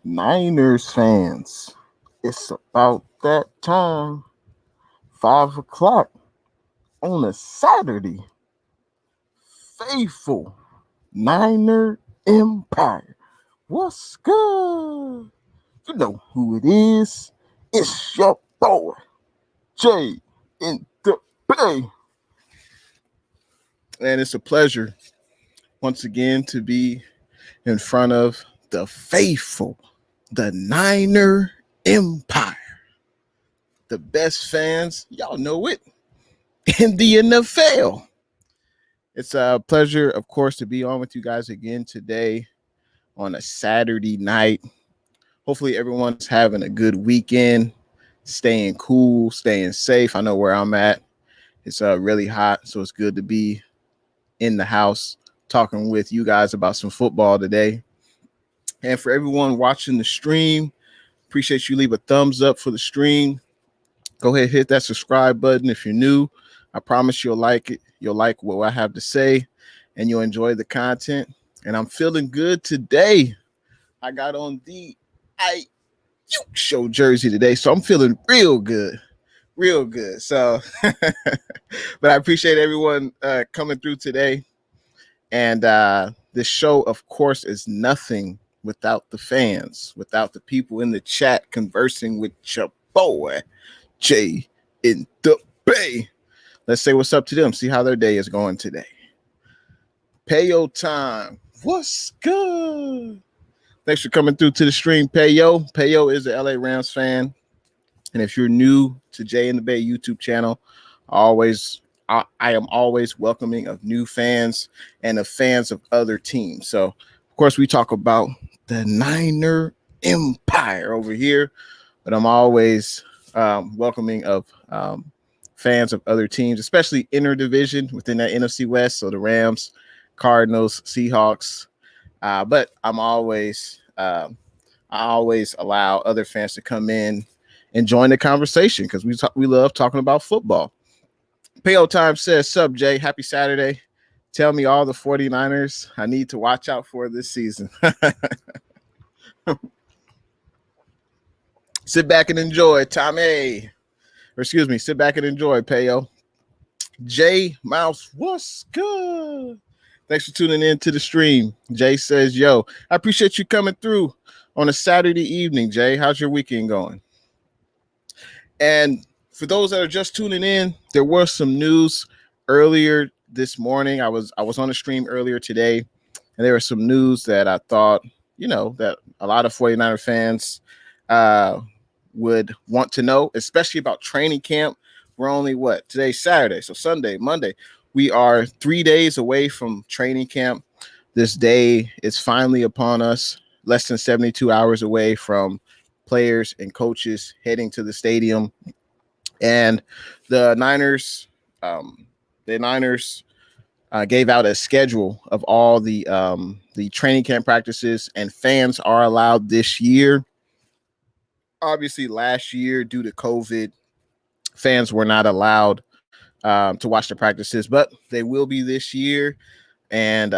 Niners fans, it's about that time. 5 o'clock on a Saturday. Faithful Niner Empire. What's good? You know who it is. It's your boy, Jay in the Bay. And it's a pleasure once again to be in front of the faithful, the Niner Empire. The best fans, y'all know it, in the NFL. It's a pleasure, of course, to be on with you guys again today on a Saturday night. Hopefully everyone's having a good weekend, staying cool, staying safe. I know where I'm at. It's really hot, so it's good to be in the house talking with you guys about some football today. And for everyone watching the stream, appreciate you. Leave a thumbs up for the stream. Go ahead, hit that subscribe button if you're new. I promise you'll like it. You'll like what I have to say, and you'll enjoy the content. And I'm feeling good today. I got on the IU show jersey today, so I'm feeling real good. Real good. So, but I appreciate everyone coming through today. And this show, of course, is nothing without the fans, without the people in the chat conversing with your boy, Jay in the Bay. Let's say what's up to them, see how their day is going today. Payo time. What's good? Thanks for coming through to the stream, Payo. Payo is a LA Rams fan. And if you're new to Jay in the Bay YouTube channel, I am always welcoming of new fans and of fans of other teams. So, of course, we talk about the Niner Empire over here, but I'm always welcoming of fans of other teams, especially interdivision within that NFC West. So the Rams, Cardinals, Seahawks. But I always allow other fans to come in and join the conversation because we love talking about football. Payo Time says, "Sub Jay, happy Saturday. Tell me all the 49ers I need to watch out for this season." Sit back and enjoy, Tommy. Or excuse me, sit back and enjoy, Payo. Jay Mouse, what's good? Thanks for tuning in to the stream. Jay says, yo, I appreciate you coming through on a Saturday evening, Jay. How's your weekend going? And for those that are just tuning in, there was some news earlier this morning. I was on a stream earlier today, and there was some news that I thought, that a lot of 49er fans would want to know, especially about training camp. We're only today's Saturday, so Sunday, Monday. We are 3 days away from training camp. This day is finally upon us, less than 72 hours away from players and coaches heading to the stadium. And the Niners gave out a schedule of all the training camp practices, and fans are allowed this year. Obviously, last year, due to COVID, fans were not allowed to watch the practices, but they will be this year. And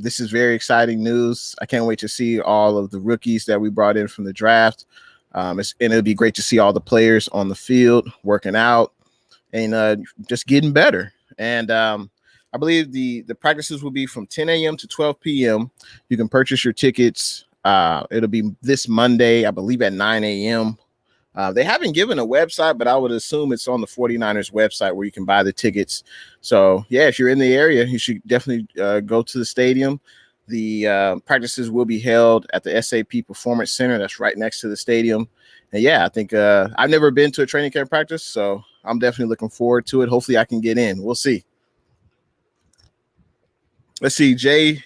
this is very exciting news. I can't wait to see all of the rookies that we brought in from the draft. And it'll be great to see all the players on the field working out and just getting better. And I believe the practices will be from 10 a.m. to 12 p.m. You can purchase your tickets. It'll be this Monday, I believe, at 9 a.m. They haven't given a website, but I would assume it's on the 49ers website where you can buy the tickets. So, yeah, if you're in the area, you should definitely go to the stadium. The practices will be held at the SAP Performance Center. That's right next to the stadium. And, yeah, I think I've never been to a training camp practice, so I'm definitely looking forward to it. Hopefully I can get in. We'll see. Let's see. Jay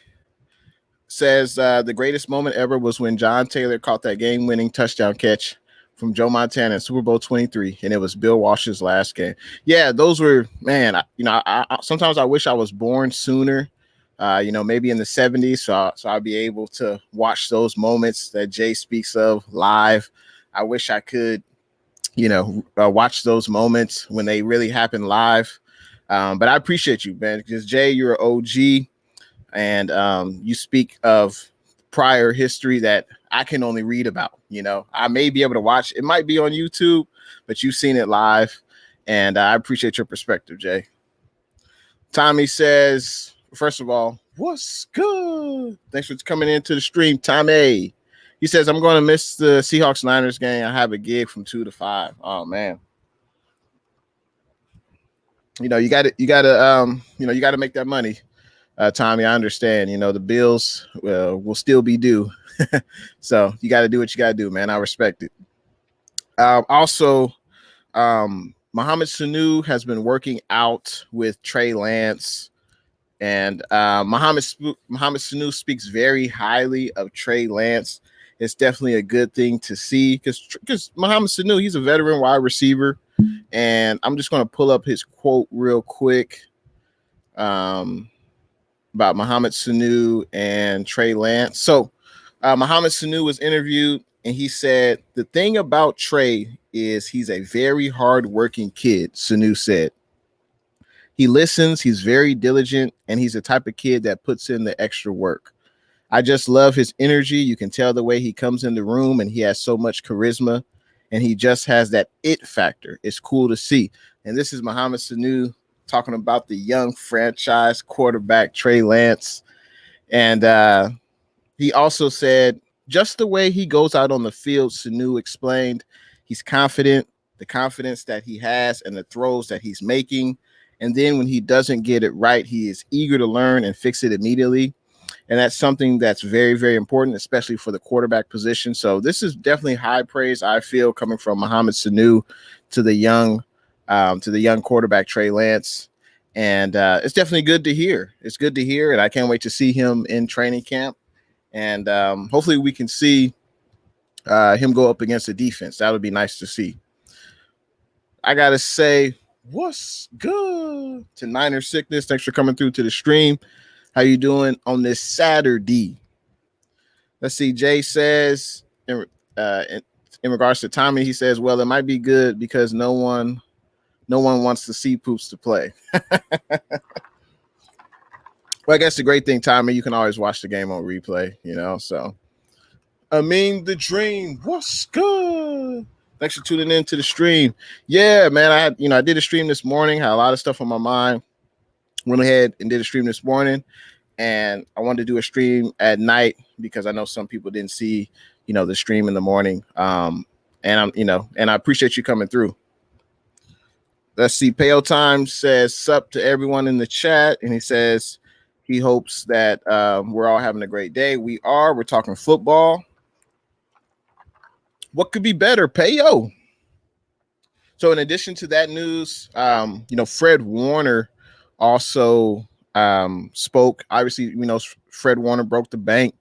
says the greatest moment ever was when John Taylor caught that game-winning touchdown catch from Joe Montana in Super Bowl 23, and it was Bill Walsh's last game. Yeah, those were, man, I sometimes I wish I was born sooner, maybe in the 70s, so I'd be able to watch those moments that Jay speaks of live. I wish I could, watch those moments when they really happen live. But I appreciate you, man, because Jay, you're an OG, and you speak of prior history that I can only read about. I may be able to watch. It might be on YouTube, but you've seen it live. And I appreciate your perspective, Jay. Tommy says, first of all, what's good? Thanks for coming into the stream, Tommy. He says, I'm going to miss the Seahawks Niners game. I have a gig from 2 to 5. Oh, man. You got to make that money. Tommy, I understand. The bills will still be due. So you got to do what you got to do, man. I respect it. Also, Mohamed Sanu has been working out with Trey Lance, and Mohamed Sanu speaks very highly of Trey Lance. It's definitely a good thing to see because Mohamed Sanu, he's a veteran wide receiver, and I'm just going to pull up his quote real quick about Mohamed Sanu and Trey Lance. So Mohamed Sanu was interviewed, and he said, the thing about Trey is he's a very hardworking kid, Sanu said. He listens, he's very diligent, and he's the type of kid that puts in the extra work. I just love his energy. You can tell the way he comes in the room, and he has so much charisma, and he just has that it factor. It's cool to see. And this is Mohamed Sanu talking about the young franchise quarterback, Trey Lance. And he also said, just the way he goes out on the field, Sanu explained, he's confident, the confidence that he has and the throws that he's making. And then when he doesn't get it right, he is eager to learn and fix it immediately. And that's something that's very, very important, especially for the quarterback position. So this is definitely high praise, I feel, coming from Mohamed Sanu to the young quarterback, Trey Lance. And it's definitely good to hear. It's good to hear. And I can't wait to see him in training camp. And hopefully we can see him go up against the defense. That would be nice to see. I got to say, what's good to Niner Sickness? Thanks for coming through to the stream. How you doing on this Saturday? Let's see. Jay says, in regards to Tommy, he says, well, it might be good because no one wants to see Poops to play. Well, I guess the great thing, Tommy, you can always watch the game on replay, so. I mean, the dream. What's good? Thanks for tuning in to the stream. Yeah, man, I did a stream this morning, had a lot of stuff on my mind. Went ahead and did a stream this morning, and I wanted to do a stream at night because I know some people didn't see, the stream in the morning. And I appreciate you coming through. Let's see. Pale Time says sup to everyone in the chat, and he says he hopes that we're all having a great day. We are. We're talking football. What could be better? Payo. So in addition to that news, Fred Warner also spoke. Obviously, Fred Warner broke the bank.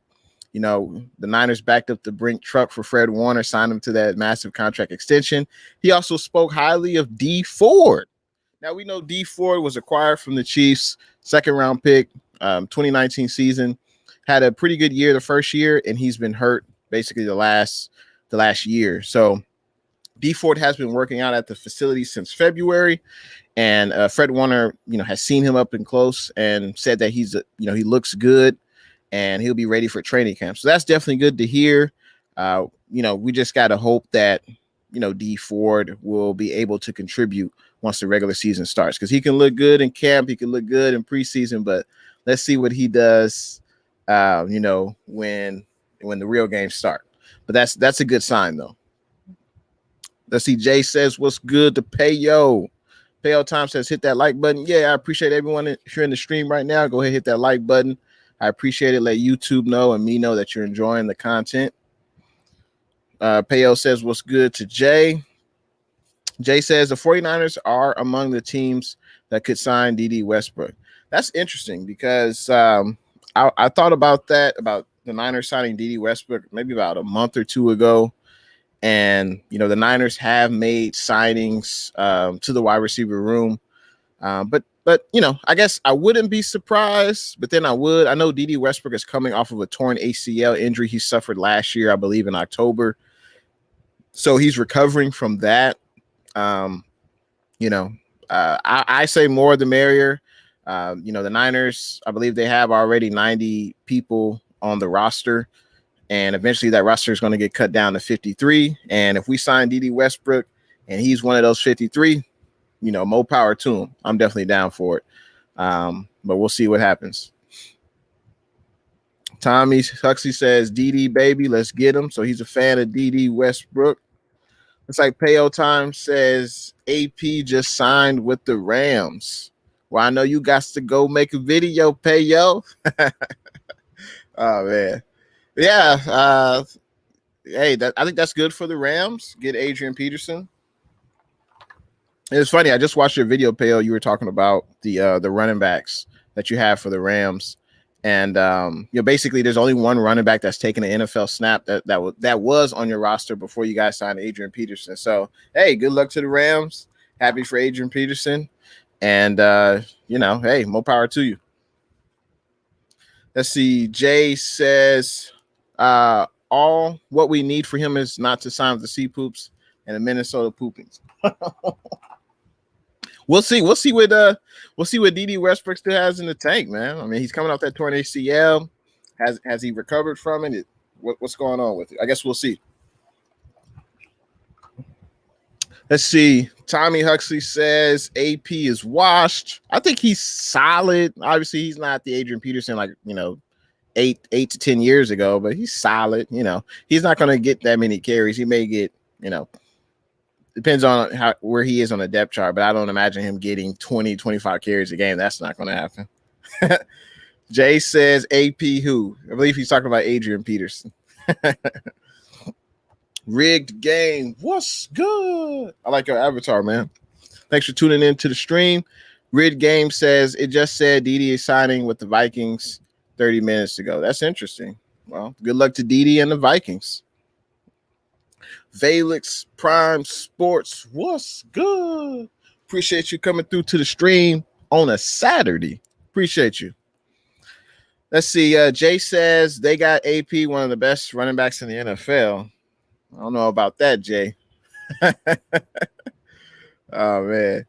The Niners backed up the Brink truck for Fred Warner, signed him to that massive contract extension. He also spoke highly of D Ford. Now, we know D Ford was acquired from the Chiefs, second-round pick, 2019 season. Had a pretty good year the first year, and he's been hurt basically the last year. So D Ford has been working out at the facility since February, and Fred Warner, has seen him up and close and said that he looks good and he'll be ready for training camp. So that's definitely good to hear. We just got to hope that, D Ford will be able to contribute once the regular season starts, because he can look good in camp. He can look good in preseason, but let's see what he does, when the real games start. But that's a good sign, though. Let's see. Jay says, what's good to Payo? Payo Time says, hit that like button. Yeah, I appreciate everyone. If you're in the stream right now, go ahead and hit that like button. I appreciate it. Let YouTube know and me know that you're enjoying the content. Payo says, what's good to Jay? Jay says, the 49ers are among the teams that could sign D.D. Westbrook. That's interesting because I thought about that, about the Niners signing D.D. Westbrook maybe about a month or two ago. And, the Niners have made signings to the wide receiver room. But I guess I wouldn't be surprised, but then I would. I know D.D. Westbrook is coming off of a torn ACL injury he suffered last year, I believe in October. So he's recovering from that. I say more the merrier. The Niners, I believe they have already 90 people on the roster. And eventually that roster is going to get cut down to 53. And if we sign D.D. Westbrook and he's one of those 53, you know, more power to him. I'm definitely down for it. But we'll see what happens. Tommy Huxley says, D.D. baby, let's get him. So he's a fan of D.D. Westbrook. It's like Payo Time says, AP just signed with the Rams. Well, I know you got to go make a video, Payo. Oh, man. Yeah. Hey, I think that's good for the Rams. Get Adrian Peterson. It's funny. I just watched your video, Payo. You were talking about the running backs that you have for the Rams. And you know, basically, there's only one running back that's taken an NFL snap that was on your roster before you guys signed Adrian Peterson. So, hey, good luck to the Rams. Happy for Adrian Peterson, and you know, hey, more power to you. Let's see. Jay says, all what we need for him is not to sign with the Sea Poops and the Minnesota Poopings. We'll see. We'll see what D.D. Westbrook still has in the tank, man. I mean, he's coming off that torn ACL. Has he recovered from it? What's going on with it? I guess we'll see. Let's see. Tommy Huxley says AP is washed. I think he's solid. Obviously, he's not the Adrian Peterson like, you know, 8 to 10 years ago, but he's solid. You know, he's not going to get that many carries. He may get, you know, depends on where he is on the depth chart, but I don't imagine him getting 20, 25 carries a game. That's not going to happen. Jay says AP who? I believe he's talking about Adrian Peterson. Rigged game. What's good? I like your avatar, man. Thanks for tuning in to the stream. Rigged game says it just said D.D. is signing with the Vikings 30 minutes ago. That's interesting. Well, good luck to D.D. and the Vikings. Valix Prime Sports. What's good? Appreciate you coming through to the stream on a Saturday. Appreciate you. Let's see. Jay says they got AP, one of the best running backs in the NFL. I don't know about that, Jay. Oh, man.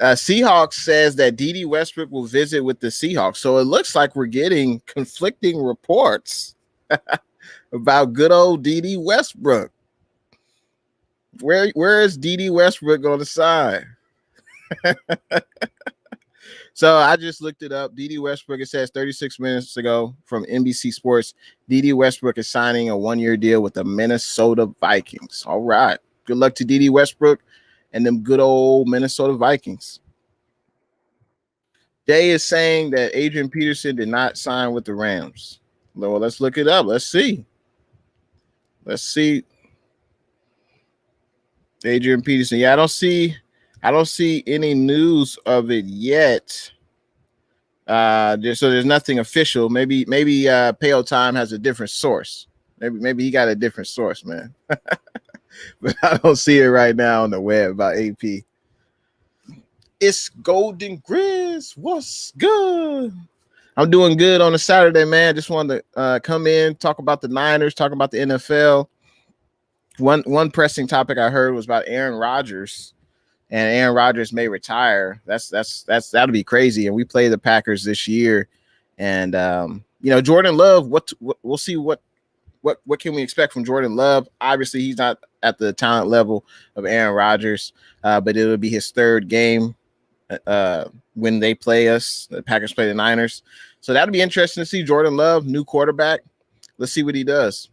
Seahawks says that D.D. Westbrook will visit with the Seahawks. So it looks like we're getting conflicting reports about good old D.D. Westbrook. Where is D.D. Westbrook on the side? So I just looked it up. D.D. Westbrook, it says 36 minutes ago from NBC Sports, D.D. Westbrook is signing a 1-year deal with the Minnesota Vikings. All right. Good luck to D.D. Westbrook and them good old Minnesota Vikings. Day is saying that Adrian Peterson did not sign with the Rams. Well, let's look it up. Let's see. Adrian Peterson. Yeah, I don't see any news of it yet. So there's nothing official. Maybe Payo Time has a different source. Maybe he got a different source, man. But I don't see it right now on the web about AP. It's Golden Grizz. What's good? I'm doing good on a Saturday, man. Just wanted to come in, talk about the Niners, talk about the NFL. One pressing topic I heard was about Aaron Rodgers, and Aaron Rodgers may retire. That'll be crazy. And we play the Packers this year, and you know, Jordan Love. What we'll see what can we expect from Jordan Love? Obviously, he's not at the talent level of Aaron Rodgers, but it'll be his third game when they play us. The Packers play the Niners, so that'll be interesting to see. Jordan Love, new quarterback. Let's see what he does.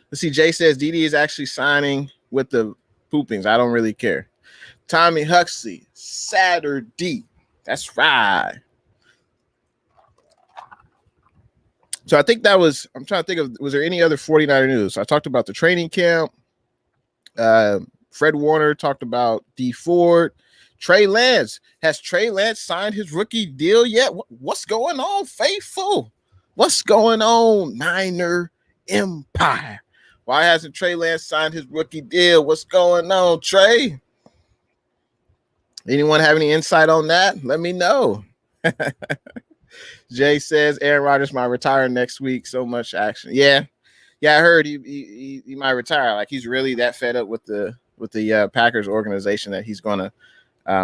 Let's see. Jay says DD is actually signing with the Poopings. I don't really care. Tommy Huxley, Saturday. That's right. So I think that was, I'm trying to think of, was there any other 49er news? So I talked about the training camp. Fred Warner talked about D Ford. Trey Lance. Has Trey Lance signed his rookie deal yet? What's going on, faithful? What's going on, Niner Empire? Why hasn't Trey Lance signed his rookie deal? What's going on, Trey? Anyone have any insight on that? Let me know. Jay says Aaron Rodgers might retire next week. So much action. Yeah, I heard he might retire. Like, he's really that fed up with the Packers organization that he's going to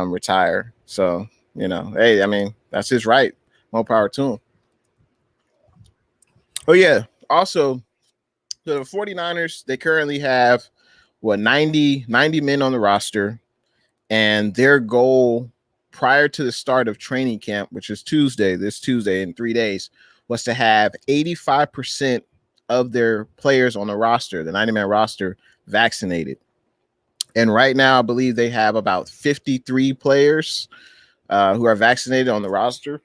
retire. So, you know, hey, I mean, that's his right. More power to him. Oh, yeah. Also, the 49ers, they currently have, 90 men on the roster. And their goal prior to the start of training camp, which is this Tuesday in 3 days, was to have 85% of their players on the roster, the 90-man roster, vaccinated. And right now, I believe they have about 53 players who are vaccinated on the roster.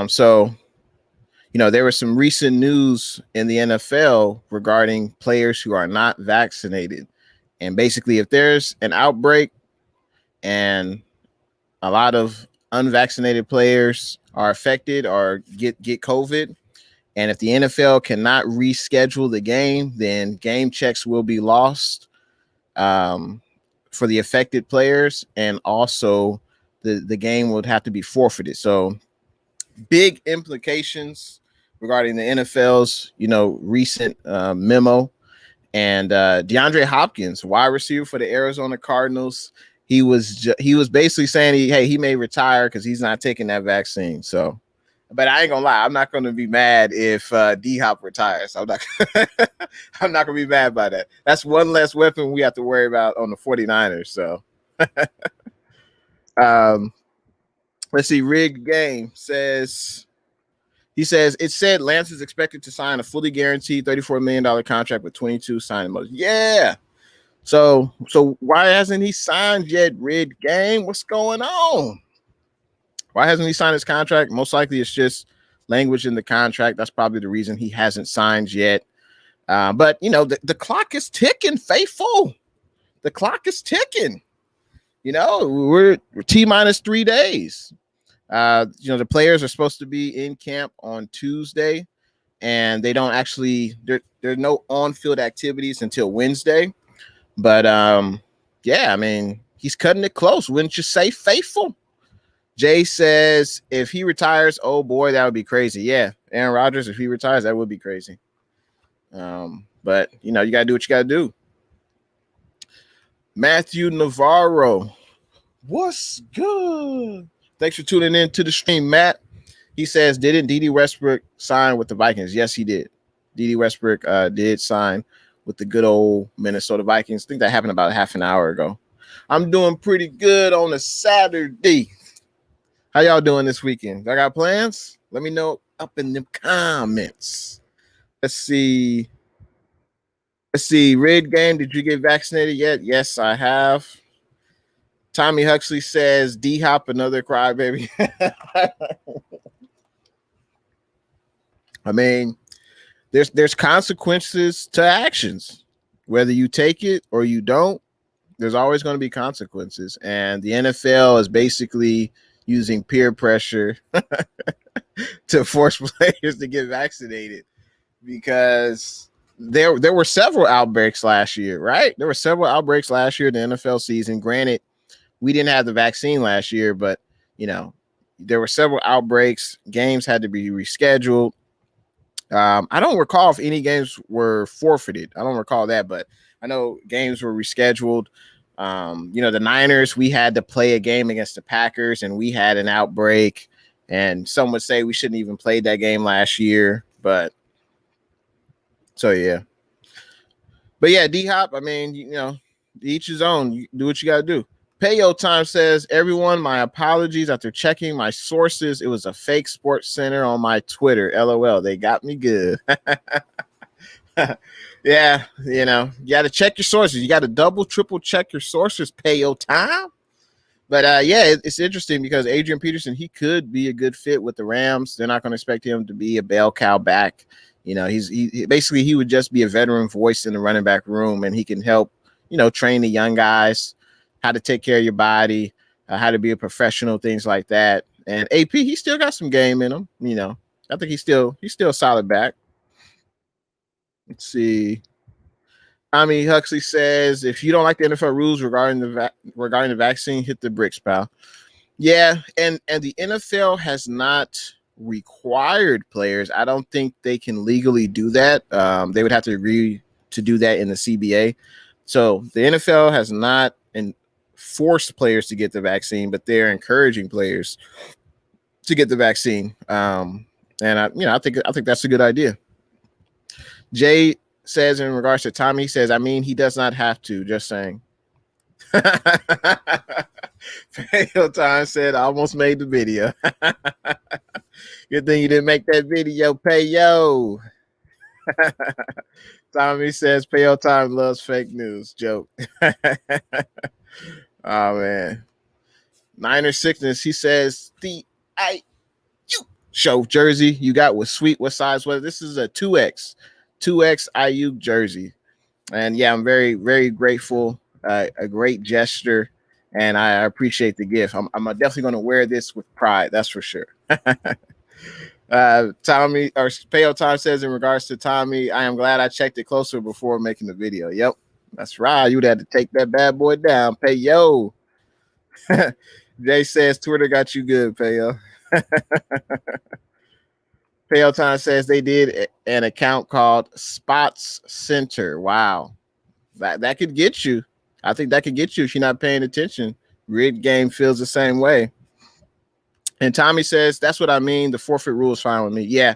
So, there was some recent news in the NFL regarding players who are not vaccinated. And basically, if there's an outbreak and a lot of unvaccinated players are affected or get COVID, and if the NFL cannot reschedule the game, then game checks will be lost for the affected players, and also the game would have to be forfeited. So big implications regarding the NFL's recent memo. And DeAndre Hopkins, wide receiver for the Arizona Cardinals, he was basically saying he may retire because he's not taking that vaccine. So, but I ain't gonna lie, I'm not gonna be mad if D-Hop retires. I'm not gonna be mad by that. That's one less weapon we have to worry about on the 49ers. So, let's see. Rigged Game says. He says, it said Lance is expected to sign a fully guaranteed $34 million contract with 22 signing bonus. Yeah. So why hasn't he signed yet, Red Game? What's going on? Why hasn't he signed his contract? Most likely it's just language in the contract. That's probably the reason he hasn't signed yet. But, the clock is ticking, faithful. The clock is ticking. We're T-minus 3 days. The players are supposed to be in camp on Tuesday, and they don't actually, there's no on-field activities until Wednesday. But yeah, I mean, he's cutting it close. Wouldn't you say, faithful? Jay says, if he retires, oh boy, that would be crazy. Yeah, Aaron Rodgers, if he retires, that would be crazy. But you gotta do what you gotta do. Matthew Navarro, what's good? Thanks for tuning in to the stream, Matt. He says, didn't D.D. Westbrook sign with the Vikings? Yes, he did. D.D. Westbrook did sign with the good old Minnesota Vikings. I think that happened about half an hour ago. I'm doing pretty good on a Saturday. How y'all doing this weekend? I got plans? Let me know up in the comments. Let's see. Red Game, did you get vaccinated yet? Yes, I have. Tommy Huxley says, D-Hop, another crybaby. I mean, there's consequences to actions. Whether you take it or you don't, there's always going to be consequences. And the NFL is basically using peer pressure to force players to get vaccinated, because there were several outbreaks last year, right? There were several outbreaks last year in the NFL season. Granted, we didn't have the vaccine last year, but there were several outbreaks. Games had to be rescheduled. I don't recall if any games were forfeited. I don't recall that, but I know games were rescheduled. The Niners, we had to play a game against the Packers, and we had an outbreak. And some would say we shouldn't even play that game last year. But so, yeah. But yeah, D-Hop, I mean, each his own. You do what you got to do. Payo Time says, everyone, my apologies. After checking my sources, it was a fake Sports Center on my Twitter. LOL. They got me good. Yeah, you got to check your sources. You got to double, triple check your sources. Payo Time. But yeah, it's interesting because Adrian Peterson, he could be a good fit with the Rams. They're not going to expect him to be a bell cow back. He basically, he would just be a veteran voice in the running back room, and he can help, train the young guys how to take care of your body, how to be a professional, things like that. And AP, he still got some game in him. I think he's still a solid back. Let's see. Tommy Huxley says, if you don't like the NFL rules regarding the vaccine, hit the bricks, pal. Yeah, and the NFL has not required players. I don't think they can legally do that. They would have to agree to do that in the CBA. So the NFL has not forced players to get the vaccine, but they're encouraging players to get the vaccine. And I think that's a good idea. Jay says in regards to Tommy, he says, I mean, he does not have to, just saying. Fail Time said, I almost made the video. Good thing you didn't make that video, Payo. Tommy says, Payo Time loves fake news. Joke. Oh, man. Niner Sickness, he says, the IU show jersey you got was sweet. What size was it? This is a 2X IU jersey. And yeah, I'm very, very grateful. A great gesture. And I appreciate the gift. I'm definitely going to wear this with pride. That's for sure. Tommy or Payo Time says in regards to Tommy, I am glad I checked it closer before making the video. Yep, that's right. You'd have to take that bad boy down. Payo. Jay says Twitter got you good, Payo. Payo Time says they did an account called Spots Center. Wow. That could get you. I think that could get you if you're not paying attention. Rig game feels the same way. And Tommy says, that's what I mean. The forfeit rule is fine with me. Yeah.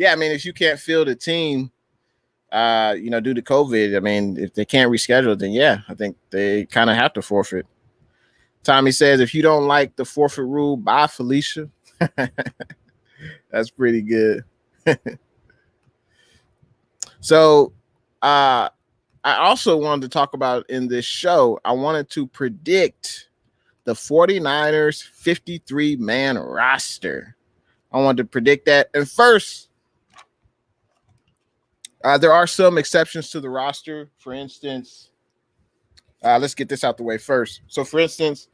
I mean, if you can't field a team, due to COVID, I mean, if they can't reschedule, then yeah, I think they kind of have to forfeit. Tommy says, if you don't like the forfeit rule, bye, Felicia. That's pretty good. So, I also wanted to talk about in this show, I wanted to predict the 49ers 53-man roster. I wanted to predict that. And first, there are some exceptions to the roster. For instance, let's get this out the way first. So, for instance,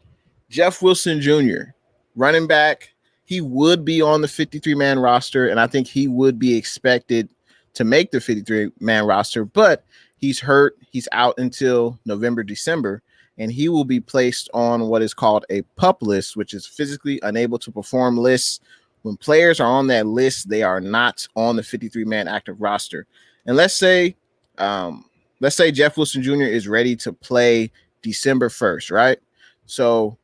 Jeff Wilson Jr., running back, he would be on the 53-man roster, and I think he would be expected to make the 53-man roster, but he's hurt. He's out until November, December, and he will be placed on what is called a PUP list, which is physically unable to perform lists. When players are on that list, they are not on the 53-man active roster. And let's say Jeff Wilson Jr. is ready to play December 1st, right? So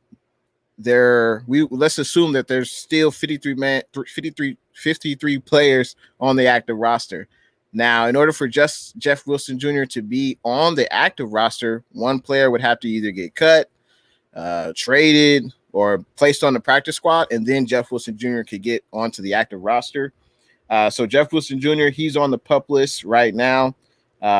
let's assume that there's still 53 players on the active roster. Now, in order for just Jeff Wilson Jr. to be on the active roster, one player would have to either get cut, traded, or placed on the practice squad, and then Jeff Wilson Jr. could get onto the active roster. So Jeff Wilson Jr., he's on the PUP list right now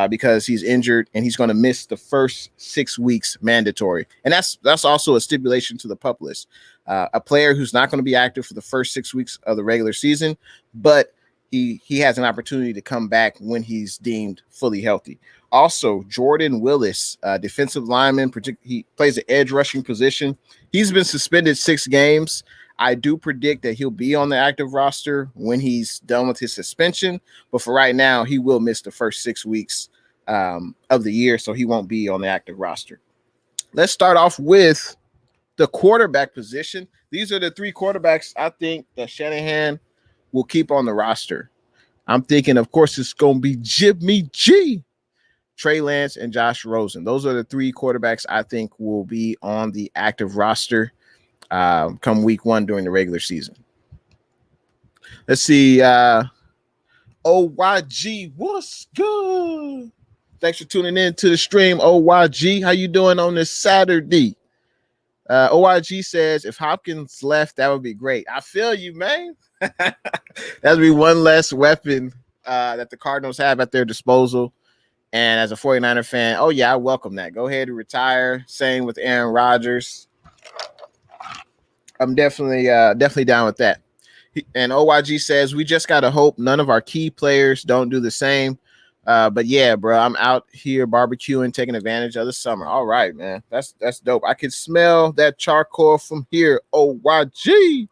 because he's injured, and he's going to miss the first 6 weeks mandatory. And that's also a stipulation to the PUP list. A player who's not going to be active for the first 6 weeks of the regular season, but he has an opportunity to come back when he's deemed fully healthy. Also, Jordan Willis, defensive lineman, he plays the edge rushing position. He's been suspended 6 games. I do predict that he'll be on the active roster when he's done with his suspension. But for right now, he will miss the first 6 weeks of the year, so he won't be on the active roster. Let's start off with the quarterback position. These are the 3 quarterbacks I think that Shanahan will keep on the roster. I'm thinking, of course, it's going to be Jimmy G, Trey Lance, and Josh Rosen. Those are the 3 quarterbacks I think will be on the active roster come week 1 during the regular season. Let's see. OYG, what's good? Thanks for tuning in to the stream, OYG. How you doing on this Saturday? OYG says, if Hopkins left, that would be great. I feel you, man. That would be one less weapon that the Cardinals have at their disposal. And as a 49er fan, oh, yeah, I welcome that. Go ahead and retire. Same with Aaron Rodgers. I'm definitely down with that. And OYG says, we just got to hope none of our key players don't do the same. But yeah, bro, I'm out here barbecuing, taking advantage of the summer. All right, man. That's dope. I can smell that charcoal from here. OYG.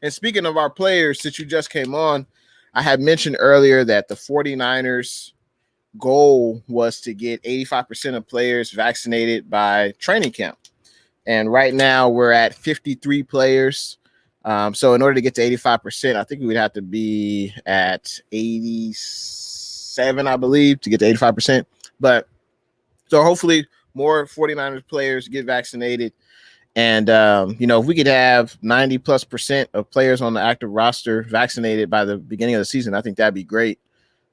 And speaking of our players, since you just came on, I had mentioned earlier that the 49ers goal was to get 85% of players vaccinated by training camp. And right now we're at 53 players. So in order to get to 85%, I think we would have to be at 87, I believe, to get to 85%. But so hopefully more 49ers players get vaccinated. And, if we could have 90+% of players on the active roster vaccinated by the beginning of the season, I think that'd be great.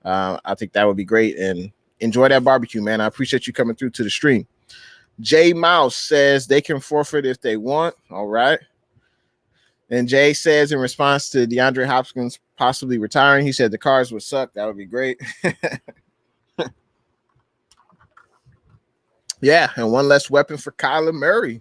I think that would be great. And enjoy that barbecue, man. I appreciate you coming through to the stream. Jay Mouse says they can forfeit if they want. All right. And Jay says in response to DeAndre Hopkins possibly retiring, he said the Cards would suck. That would be great. Yeah, and one less weapon for Kyler Murray.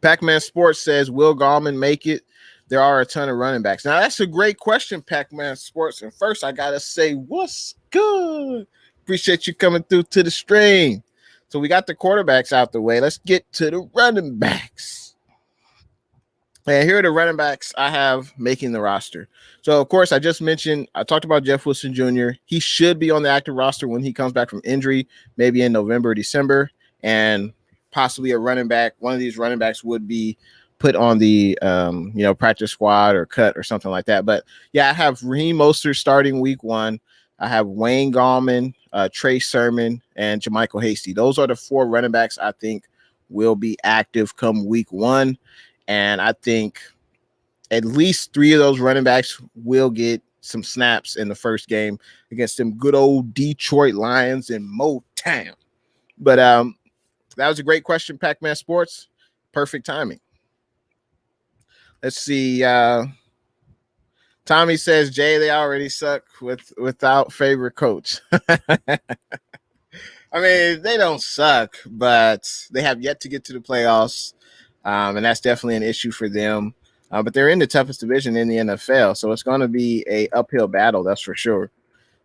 Pac-Man Sports says, will Gallman make it? There are a ton of running backs. Now, that's a great question, Pac-Man Sports. And first, I got to say, what's good? Appreciate you coming through to the stream. So we got the quarterbacks out the way. Let's get to the running backs. And here are the running backs I have making the roster. So, of course, I talked about Jeff Wilson Jr. He should be on the active roster when he comes back from injury, maybe in November or December. And possibly a running back. One of these running backs would be put on the, practice squad or cut or something like that. But, yeah, I have Raheem Mostert starting week 1. I have Wayne Gallman, Trey Sermon, and JaMychal Hasty. Those are the 4 running backs I think will be active come week 1. And I think at least 3 of those running backs will get some snaps in the first game against them good old Detroit Lions in Motown. But that was a great question, Pac-Man Sports. Perfect timing. Let's see. Tommy says, Jay, they already suck without favorite coach. I mean, they don't suck, but they have yet to get to the playoffs. And that's definitely an issue for them. But they're in the toughest division in the NFL, so it's going to be a uphill battle, that's for sure.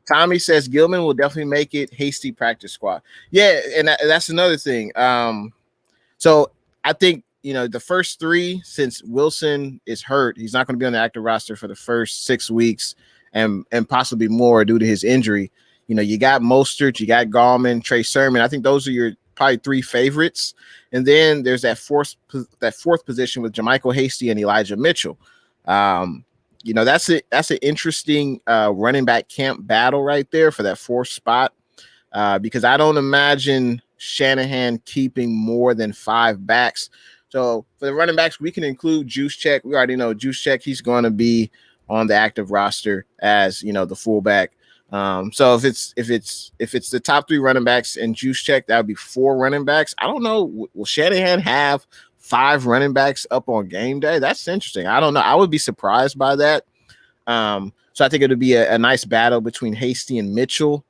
Tommy says Gilman will definitely make it. Hasty practice squad. Yeah, and that's another thing. So I think, the first 3, since Wilson is hurt, he's not going to be on the active roster for the first 6 weeks and possibly more due to his injury. You got Mostert, you got Gallman, Trey Sermon. I think those are your probably 3 favorites. And then there's that fourth position with JaMychal Hasty and Elijah Mitchell. That's an interesting running back camp battle right there for that 4th spot, because I don't imagine Shanahan keeping more than 5 backs. So for the running backs, we can include Juszczyk. We already know Juszczyk. He's going to be on the active roster as the fullback. So if it's the top 3 running backs and Juszczyk, that would be 4 running backs. I don't know. Will Shanahan have 5 running backs up on game day? That's interesting. I don't know. I would be surprised by that. So I think it would be a nice battle between Hasty and Mitchell.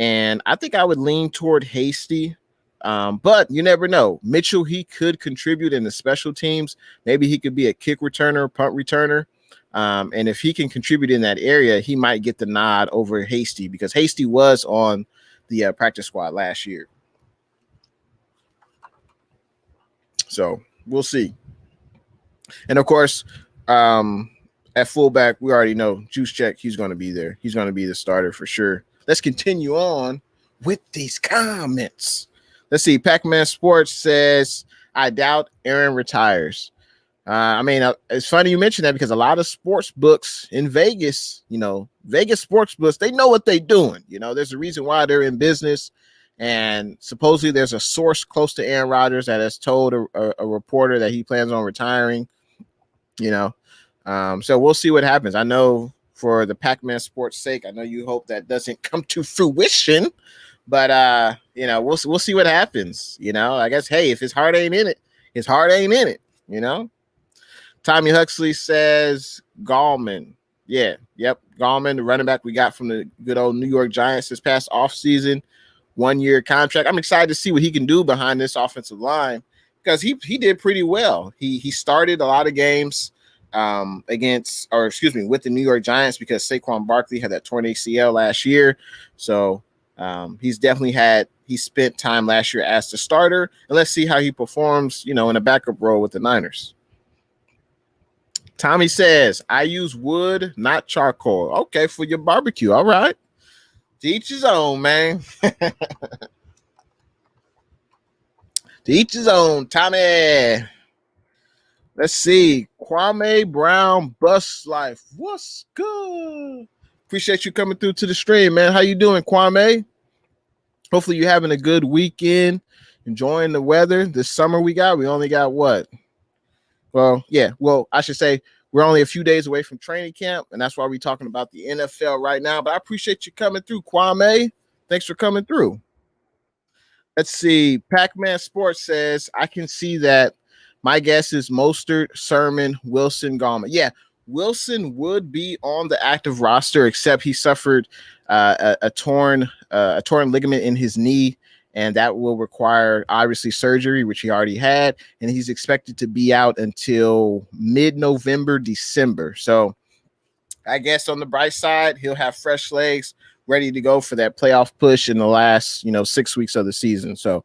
And I think I would lean toward Hasty. But you never know. Mitchell, he could contribute in the special teams. Maybe he could be a kick returner, punt returner. And if he can contribute in that area, he might get the nod over Hasty, because Hasty was on the practice squad last year. So we'll see. And of course, at fullback, we already know Juszczyk, he's going to be there. He's going to be the starter for sure. Let's continue on with these comments. Let's see. Pac-Man Sports says, I doubt Aaron retires. It's funny you mentioned that, because a lot of sports books in Vegas, Vegas sports books, they know what they're doing. There's a reason why they're in business. And supposedly there's a source close to Aaron Rodgers that has told a reporter that he plans on retiring, So we'll see what happens. I know for the Pac-Man Sports sake, I know you hope that doesn't come to fruition. But, we'll see what happens. I guess, hey, if his heart ain't in it, his heart ain't in it, Tommy Huxley says Gallman. Yeah, yep. Gallman, the running back we got from the good old New York Giants this past offseason, 1-year contract. I'm excited to see what he can do behind this offensive line, because he did pretty well. He started a lot of games with the New York Giants, because Saquon Barkley had that torn ACL last year. So he spent time last year as the starter, and let's see how he performs, in a backup role with the Niners. Tommy says, I use wood, not charcoal. Okay, for your barbecue. All right. To each his own, man. To each his own, Tommy. Let's see. Kwame Brown, Bus Life. What's good? Appreciate you coming through to the stream, man. How you doing, Kwame? Hopefully you're having a good weekend. Enjoying the weather this summer we only got what? Well, yeah. Well, I should say we're only a few days away from training camp, and that's why we're talking about the NFL right now. But I appreciate you coming through, Kwame. Thanks for coming through. Let's see. Pac-Man Sports says, I can see that. My guess is Mostert, Sermon, Wilson, Gallman. Yeah, Wilson would be on the active roster, except he suffered a torn ligament in his knee, and that will require obviously surgery, which he already had, and he's expected to be out until mid-November, December. So I guess on the bright side, he'll have fresh legs ready to go for that playoff push in the last 6 weeks of the season. So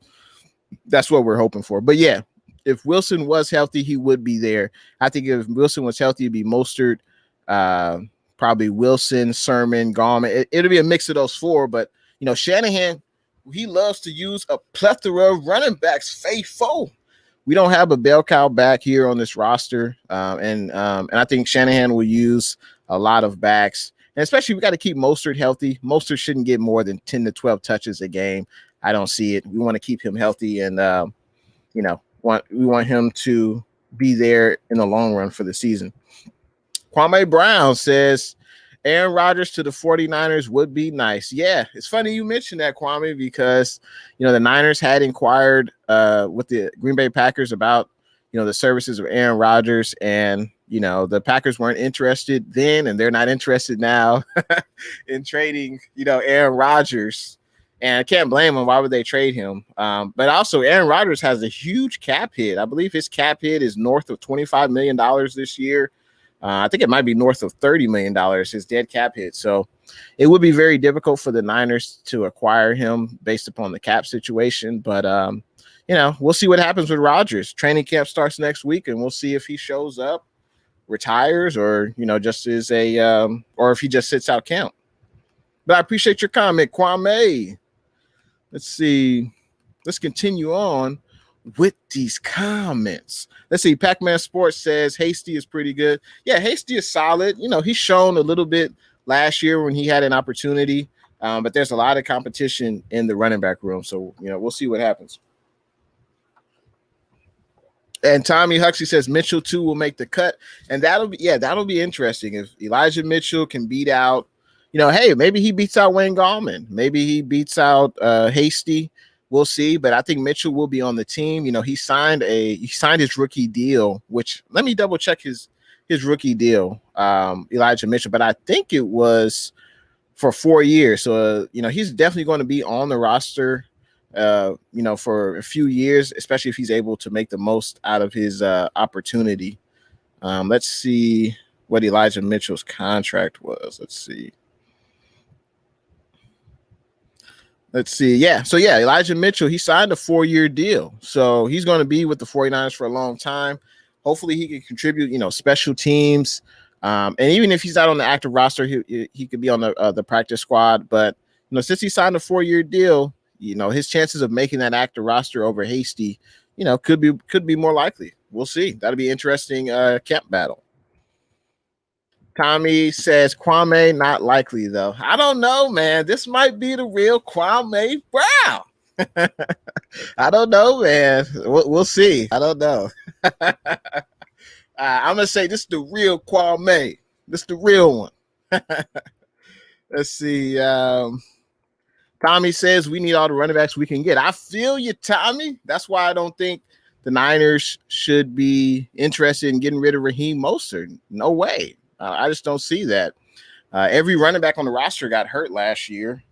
that's what we're hoping for. But yeah, if Wilson was healthy, he would be there. I think if Wilson was healthy, it'd be Mostert, probably Wilson, Sermon, Gallman. It'll be a mix of those four. But Shanahan, he loves to use a plethora of running backs. Faithful. We don't have a bell cow back here on this roster, and I think Shanahan will use a lot of backs. And especially we got to keep Mostert healthy. Mostert shouldn't get more than 10 to 12 touches a game. I don't see it. We want to keep him healthy, and we want him to be there in the long run for the season. Kwame Brown says Aaron Rodgers to the 49ers would be nice. Yeah, it's funny you mentioned that, Kwame, because the Niners had inquired with the Green Bay Packers about the services of Aaron Rodgers, and the Packers weren't interested then, and they're not interested now in trading Aaron Rodgers. And I can't blame them. Why would they trade him? But also, Aaron Rodgers has a huge cap hit. I believe his cap hit is north of $25 million this year. I think it might be north of $30 million, his dead cap hit. So it would be very difficult for the Niners to acquire him based upon the cap situation. But, we'll see what happens with Rodgers. Training camp starts next week, and we'll see if he shows up, retires, or, just is or if he just sits out camp. But I appreciate your comment, Kwame. Let's see. Let's continue on with these comments. Let's see. Pac-Man Sports says Hasty is pretty good. Yeah, Hasty is solid. He's shown a little bit last year when he had an opportunity, but there's a lot of competition in the running back room. So, we'll see what happens. And Tommy Huxley says Mitchell too will make the cut, and that'll be interesting if Elijah Mitchell can beat out. Hey, maybe he beats out Wayne Gallman. Maybe he beats out Hasty. We'll see. But I think Mitchell will be on the team. He signed his rookie deal, which let me double check his rookie deal, Elijah Mitchell. But I think it was for 4 years. So, he's definitely going to be on the roster, for a few years, especially if he's able to make the most out of his opportunity. Let's see what Elijah Mitchell's contract was. Let's see. Yeah. So, yeah, Elijah Mitchell, he signed a 4-year deal. So he's going to be with the 49ers for a long time. Hopefully he can contribute, special teams. And even if he's not on the active roster, he could be on the practice squad. But, since he signed a 4-year deal, his chances of making that active roster over Hasty, could be more likely. We'll see. That'll be interesting camp battle. Tommy says Kwame, not likely, though. I don't know, man. This might be the real Kwame Brown. I don't know, man. We'll see. I don't know. I'm going to say this is the real Kwame. This is the real one. Let's see. Tommy says we need all the running backs we can get. I feel you, Tommy. That's why I don't think the Niners should be interested in getting rid of Raheem Mostert. No way. I just don't see that. Every running back on the roster got hurt last year,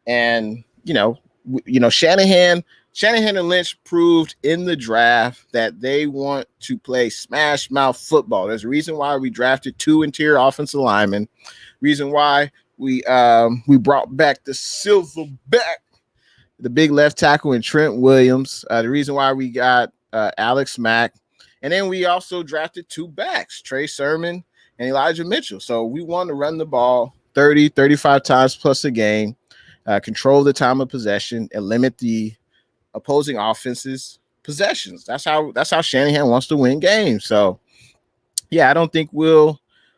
and Shanahan and Lynch proved in the draft that they want to play smash mouth football. There's a reason why we drafted 2 interior offensive linemen. Reason why we brought back the silverback, the big left tackle, in Trent Williams. The reason why we got Alex Mack, and then we also drafted 2 backs, Trey Sermon and Elijah Mitchell. So we want to run the ball 30, 35 times plus a game, control the time of possession, and limit the opposing offense's possessions. That's how Shanahan wants to win games. So, yeah, I don't think we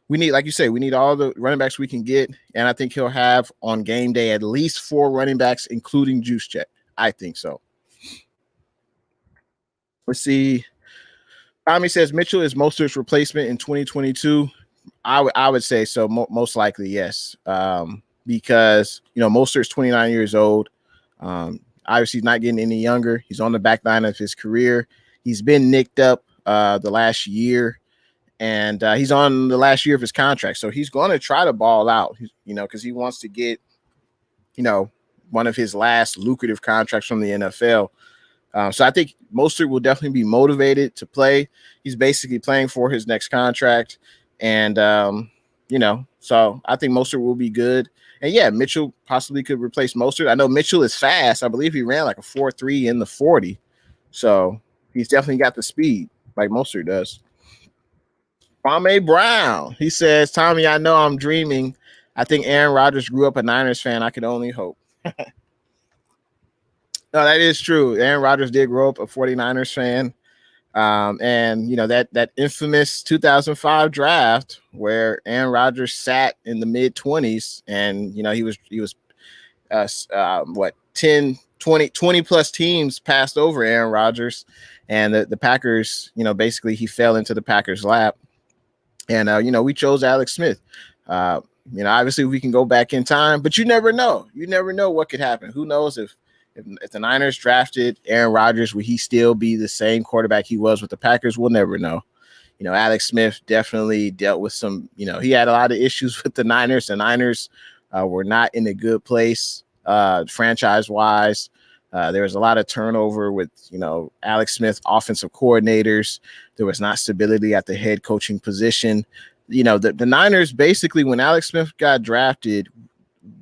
need, like you say, we need all the running backs we can get, and I think he'll have on game day at least 4 running backs, including Juice Check. I think so. Let's see. Tommy says Mitchell is Mostert's replacement in 2022. I would say so. Most likely, yes. Because Mostert's 29 years old. Obviously, he's not getting any younger. He's on the back nine of his career. He's been nicked up the last year, and he's on the last year of his contract. So he's going to try to ball out, because he wants to get, one of his last lucrative contracts from the NFL. So I think Mostert will definitely be motivated to play. He's basically playing for his next contract. And, so I think Mostert will be good. And yeah, Mitchell possibly could replace Mostert. I know Mitchell is fast. I believe he ran like a 4.3 in the 40. So he's definitely got the speed like Mostert does. Kwame Brown, he says, Tommy, I know I'm dreaming. I think Aaron Rodgers grew up a Niners fan. I could only hope. No, that is true. Aaron Rodgers did grow up a 49ers fan. And that infamous 2005 draft where Aaron Rodgers sat in the mid-20s, and he was 20 plus teams passed over Aaron Rodgers, and the Packers, basically he fell into the Packers' lap, and we chose Alex Smith. Obviously we can go back in time, but you never know what could happen. Who knows if the Niners drafted Aaron Rodgers, would he still be the same quarterback he was with the Packers? We'll never know. Alex Smith definitely dealt with some, he had a lot of issues with the Niners. The Niners were not in a good place franchise-wise. There was a lot of turnover with, Alex Smith offensive coordinators. There was not stability at the head coaching position. The Niners basically, when Alex Smith got drafted,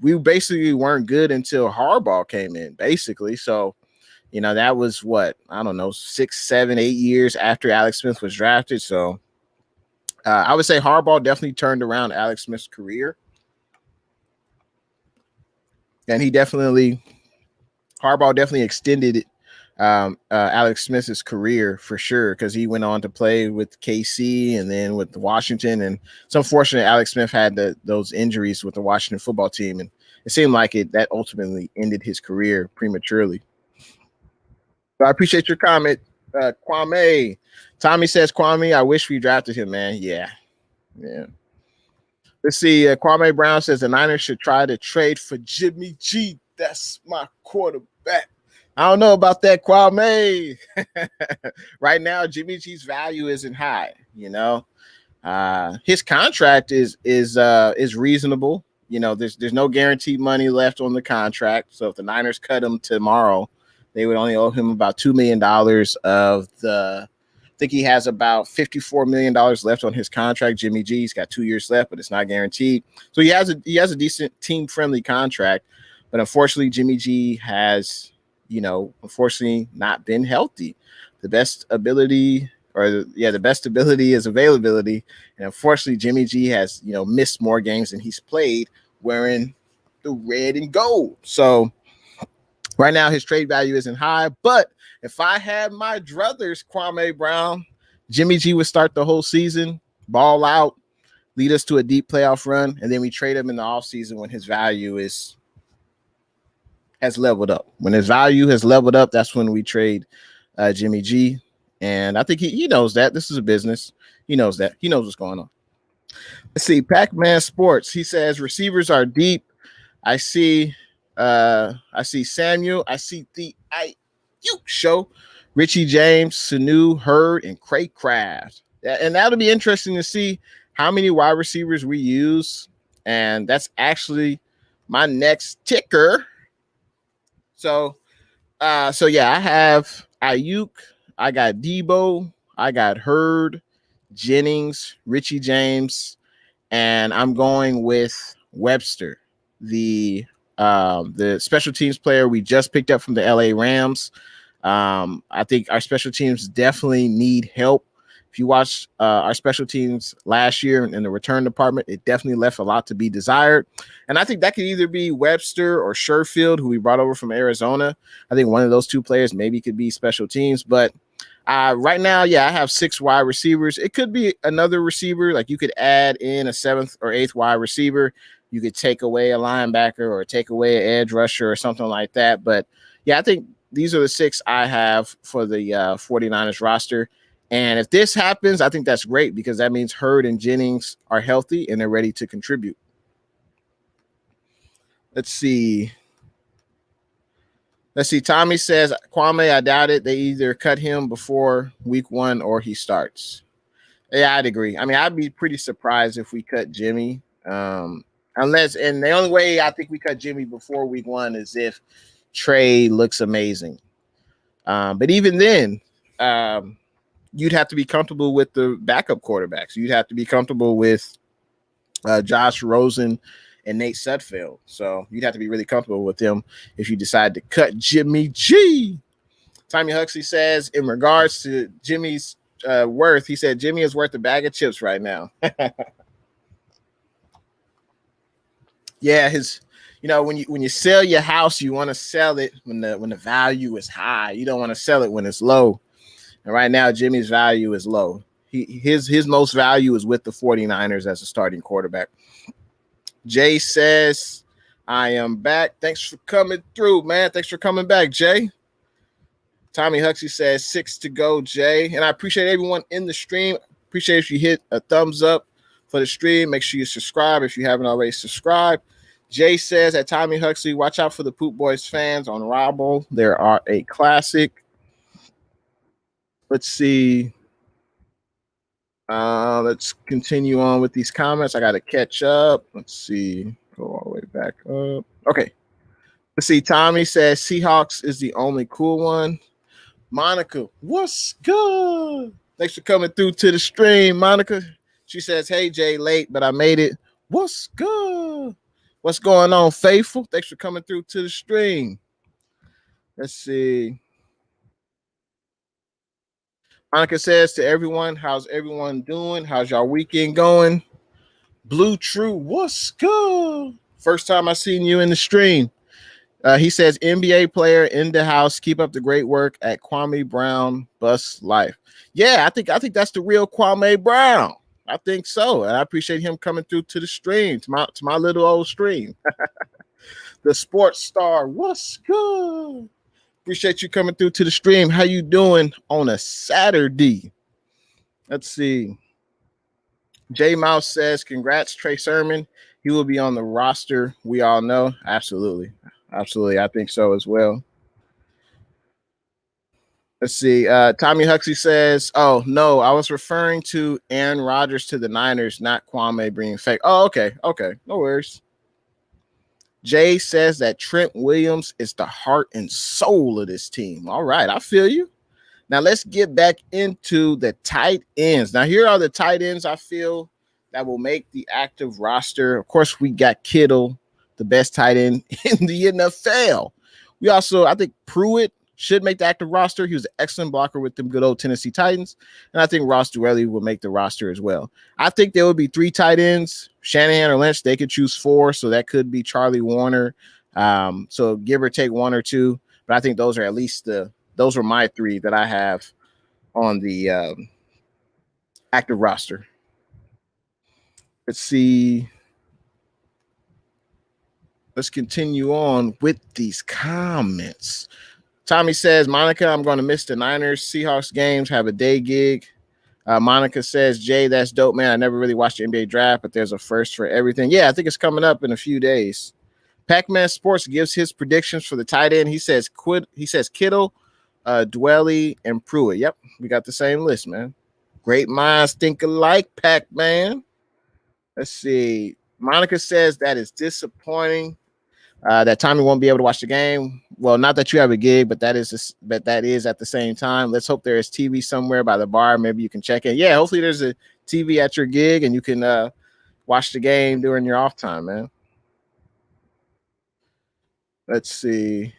we basically weren't good until Harbaugh came in, basically. So, that was 6, 7, 8 years after Alex Smith was drafted. So I would say Harbaugh definitely turned around Alex Smith's career. And Harbaugh definitely extended Alex Smith's career for sure, because he went on to play with KC and then with Washington. And it's unfortunate Alex Smith had those injuries with the Washington football team, and it seemed like that ultimately ended his career prematurely. So I appreciate your comment, Kwame. Tommy says, Kwame, I wish we drafted him, man. Yeah. Let's see. Kwame Brown says the Niners should try to trade for Jimmy G. That's my quarterback. I don't know about that, Kwame. Right now, Jimmy G's value isn't high. His contract is reasonable. There's no guaranteed money left on the contract. So if the Niners cut him tomorrow, they would only owe him about $2 million of the. I think he has about $54 million left on his contract. Jimmy G's got 2 years left, but it's not guaranteed. So he has a decent team-friendly contract, but unfortunately, Jimmy G has unfortunately not been healthy. The best ability is availability. And unfortunately, Jimmy G has, missed more games than he's played wearing the red and gold. So right now his trade value isn't high, but if I had my druthers, Kwame Brown, Jimmy G would start the whole season, ball out, lead us to a deep playoff run, and then we trade him in the offseason when his value has leveled up. When his value has leveled up, that's when we trade Jimmy G. And I think he knows that. This is a business. He knows that. He knows what's going on. Let's see. Pac-Man Sports. He says receivers are deep. I see Samuel. I see the Show. Richie James, Sanu, Hurd, and Craig Kraft. And that'll be interesting to see how many wide receivers we use. And that's actually my next ticker. So yeah, I have Ayuk, I got Debo, I got Hurd, Jennings, Richie James, and I'm going with Webster, the special teams player we just picked up from the LA Rams. I think our special teams definitely need help. If you watch our special teams last year in the return department, it definitely left a lot to be desired. And I think that could either be Webster or Sherfield, who we brought over from Arizona. I think one of those two players maybe could be special teams. But right now, yeah, I have 6 wide receivers. It could be another receiver. Like you could add in a 7th or 8th wide receiver. You could take away a linebacker or take away an edge rusher or something like that. But yeah, I think these are the 6 I have for the 49ers roster. And if this happens, I think that's great because that means Hurd and Jennings are healthy and they're ready to contribute. Let's see. Tommy says, Kwame, I doubt it. They either cut him before week 1 or he starts. Yeah, I'd agree. I mean, I'd be pretty surprised if we cut Jimmy. Unless, and the only way I think we cut Jimmy before week 1 is if Trey looks amazing. But even then, you'd have to be comfortable with the backup quarterbacks. You'd have to be comfortable with Josh Rosen and Nate Sudfeld. So you'd have to be really comfortable with them if you decide to cut Jimmy G. Tommy Huxley says, in regards to Jimmy's worth, he said Jimmy is worth a bag of chips right now. Yeah, when you sell your house, you want to sell it when the value is high. You don't want to sell it when it's low. And right now, Jimmy's value is low. His most value is with the 49ers as a starting quarterback. Jay says, I am back. Thanks for coming through, man. Thanks for coming back, Jay. Tommy Huxley says 6 to go, Jay. And I appreciate everyone in the stream. Appreciate if you hit a thumbs up for the stream. Make sure you subscribe if you haven't already subscribed. Jay says at Tommy Huxley, watch out for the Poop Boys fans on Robbo. There are a classic. Let's see. Let's continue on with these comments. I got to catch up. Let's see. Go all the way back up. Okay. Let's see. Tommy says Seahawks is the only cool one. Monica, what's good? Thanks for coming through to the stream, Monica. She says, hey, Jay, late, but I made it. What's good? What's going on, Faithful? Thanks for coming through to the stream. Let's see. Monica says to everyone, how's everyone doing? How's y'all weekend going? Blue True, what's good? First time I seen you in the stream. He says, NBA player in the house. Keep up the great work at Kwame Brown Bus Life. Yeah, I think that's the real Kwame Brown. I think so. And I appreciate him coming through to the stream, to my little old stream. The sports star, what's good? Appreciate you coming through to the stream. How you doing on a Saturday? Let's see. J Mouse says, congrats, Trey Sermon. He will be on the roster. We all know. Absolutely. I think so as well. Let's see. Tommy Huxley says, oh, no, I was referring to Aaron Rodgers to the Niners, not Kwame being fake. Oh, okay. No worries. Jay says that Trent Williams is the heart and soul of this team. All right, I feel you. Now let's get back into the tight ends. Now here are the tight ends I feel that will make the active roster. Of course, we got Kittle, the best tight end in the NFL. We also, I think Pruitt should make the active roster. He was an excellent blocker with them good old Tennessee Titans. And I think Ross Durrelli will make the roster as well. I think there would be 3 tight ends. Shanahan or Lynch, they could choose 4. So that could be Charlie Warner. So give or take 1 or 2. But I think those are at least those are my 3 that I have on the active roster. Let's see. Let's continue on with these comments. Tommy says, Monica, I'm going to miss the Niners Seahawks games, have a day gig. Monica says, Jay, that's dope, man. I never really watched the NBA draft, but there's a first for everything. Yeah, I think it's coming up in a few days. Pac-Man Sports gives his predictions for the tight end. He says Kittle, Dwelly, and Pruitt. Yep, we got the same list, man. Great minds think alike, Pac-Man. Let's see. Monica says that is disappointing. That Tommy won't be able to watch the game. Well, not that you have a gig, but that is at the same time. Let's hope there is TV somewhere by the bar. Maybe you can check in. Yeah, hopefully there's a TV at your gig and you can watch the game during your off time, man. Let's see.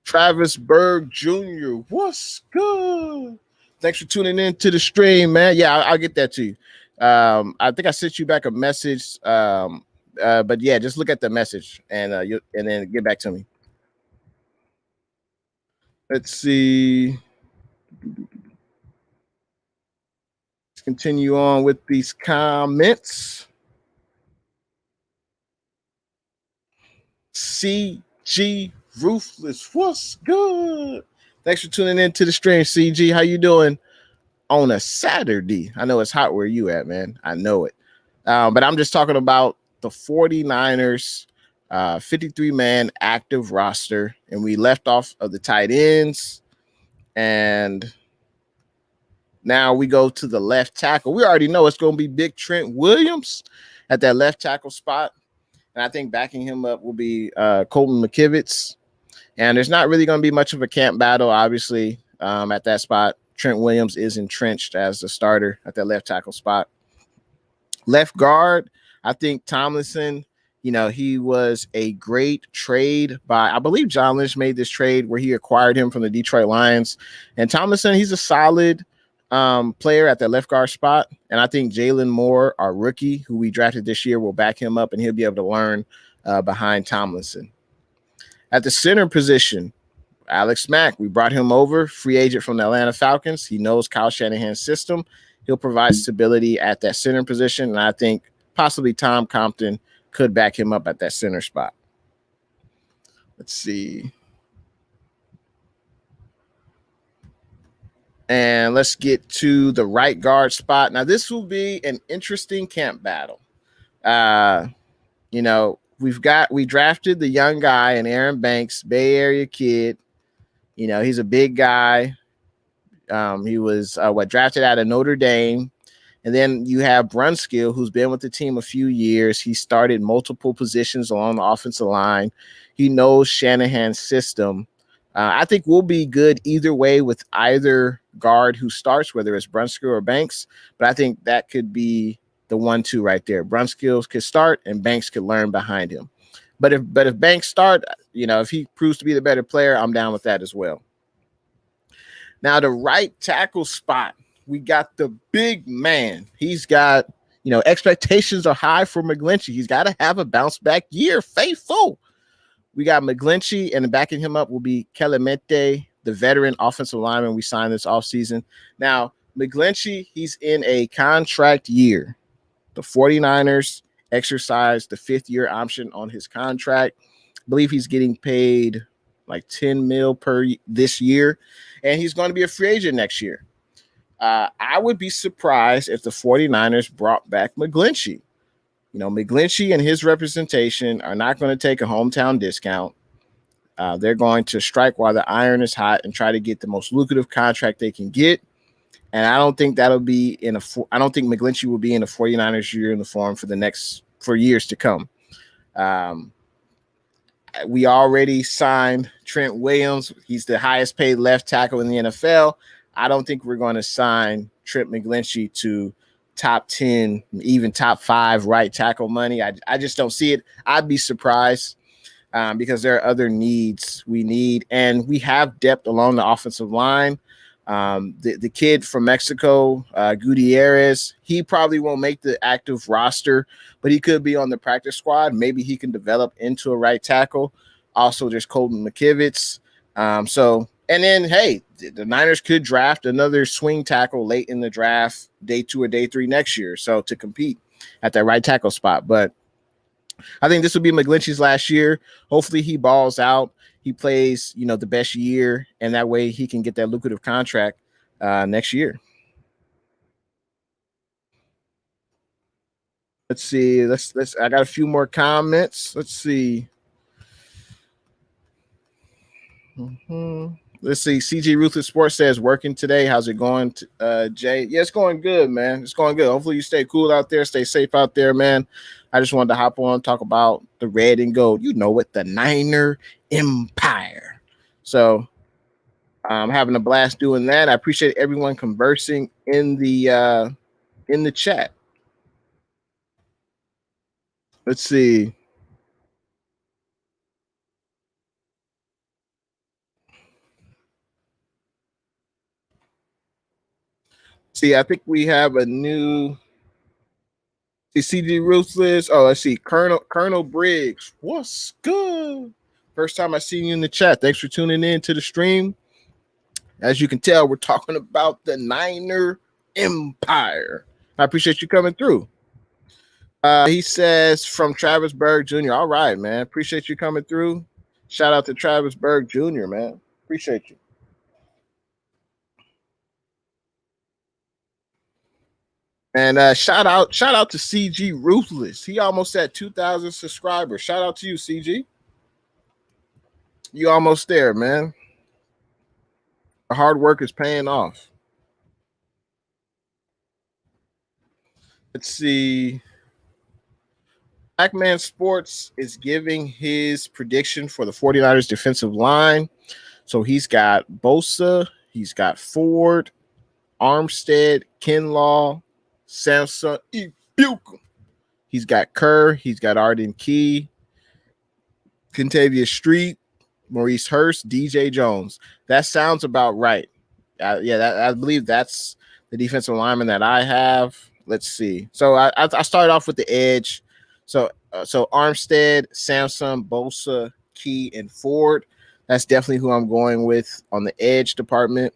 Travis Berg Jr. What's good? Thanks for tuning in to the stream, man. Yeah, I'll get that to you. I think I sent you back a message. But yeah, just look at the message and then get back to me. Let's see. Let's continue on with these comments. CG Ruthless. What's good? Thanks for tuning in to the stream, CG. How you doing on a Saturday? I know it's hot where you at, man. I know it. But I'm just talking about the 49ers 53-man active roster. And we left off of the tight ends. And now we go to the left tackle. We already know it's going to be big Trent Williams at that left tackle spot. And I think backing him up will be Colton McKivitz. And there's not really going to be much of a camp battle, obviously, at that spot. Trent Williams is entrenched as the starter at that left tackle spot. Left guard, I think Tomlinson, he was a great trade by, I believe John Lynch made this trade where he acquired him from the Detroit Lions. And Tomlinson, he's a solid player at that left guard spot. And I think Jalen Moore, our rookie, who we drafted this year, will back him up and he'll be able to learn behind Tomlinson. At the center position, Alex Mack, we brought him over, free agent from the Atlanta Falcons. He knows Kyle Shanahan's system. He'll provide stability at that center position. And I think possibly Tom Compton could back him up at that center spot. Let's see. And let's get to the right guard spot. Now, this will be an interesting camp battle. We drafted the young guy in Aaron Banks, Bay Area kid. He's a big guy. He was drafted out of Notre Dame. And then you have Brunskill, who's been with the team a few years. He started multiple positions along the offensive line. He knows Shanahan's system. I think we'll be good either way with either guard who starts, whether it's Brunskill or Banks. But I think that could be the 1-2 right there. Brunskill could start and Banks could learn behind him. But if Banks start, if he proves to be the better player, I'm down with that as well. Now, the right tackle spot, we got the big man. He's got, expectations are high for McGlinchey. He's got to have a bounce back year, faithful. We got McGlinchey, and backing him up will be Kelemete, the veteran offensive lineman we signed this offseason. Now, McGlinchey, he's in a contract year. The 49ers exercised the 5th-year option on his contract. I believe he's getting paid like $10 million per this year, and he's going to be a free agent next year. I would be surprised if the 49ers brought back McGlinchey. McGlinchey and his representation are not going to take a hometown discount. They're going to strike while the iron is hot and try to get the most lucrative contract they can get. And I don't think that'll be I don't think McGlinchey will be in the 49ers uniform for years to come. We already signed Trent Williams. He's the highest paid left tackle in the NFL. I don't think we're going to sign Trent McGlinchey to top 10, even top 5 right tackle money. I just don't see it. I'd be surprised because there are other needs we need, and we have depth along the offensive line. The kid from Mexico, Gutierrez, he probably won't make the active roster, but he could be on the practice squad. Maybe he can develop into a right tackle. Also, there's Colton McKivitz. And then, hey, the Niners could draft another swing tackle late in the draft, day 2 or day 3 next year, so to compete at that right tackle spot. But I think this will be McGlinchey's last year. Hopefully he balls out. He plays, the best year, and that way he can get that lucrative contract next year. Let's see. Let's. I got a few more comments. Let's see. Let's see. CG Ruthless Sports says working today. How's it going, Jay? Yeah, it's going good, man. It's going good. Hopefully you stay cool out there, stay safe out there, man. I just wanted to hop on and talk about the red and gold. You know it, the Niner Empire. So I'm having a blast doing that. I appreciate everyone conversing in the chat. Let's see. See, I think we have a new CG Ruthless. Oh, let's see. Colonel Briggs. What's good? First time I see you in the chat. Thanks for tuning in to the stream. As you can tell, we're talking about the Niner Empire. I appreciate you coming through. He says from Travis Berg Jr. All right, man. Appreciate you coming through. Shout out to Travis Berg Jr., man. Appreciate you. And shout out to CG Ruthless. He almost at 2,000 subscribers. Shout out to you, CG. You almost there, man. The hard work is paying off. Let's see. Pac-Man Sports is giving his prediction for the 49ers defensive line. So he's got Bosa, he's got Ford, Armstead, Kinlaw, Samson, Ibuka. He's got Kerr, he's got Arden Key, Kentavious Street, Maurice Hurst, DJ Jones. That sounds about right. I believe that's the defensive lineman that I have. Let's see. So I started off with the edge. So Armstead, Samson, Bosa, Key, and Ford. That's definitely who I'm going with on the edge department.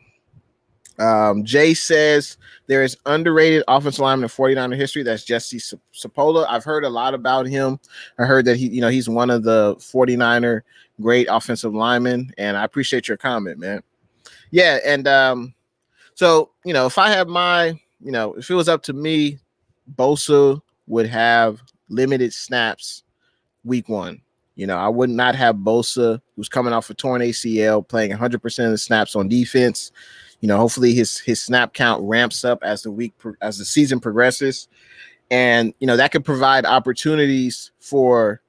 Jay says there is underrated offensive lineman in 49er history. That's Jesse Sapola. I've heard a lot about him. I heard that he's one of the 49er great offensive linemen, and I appreciate your comment, man. Yeah, and so if I have if it was up to me, Bosa would have limited snaps week 1. I would not have Bosa, who's coming off a torn ACL, playing 100% of the snaps on defense. Hopefully his snap count ramps up as the season progresses, and that could provide opportunities for,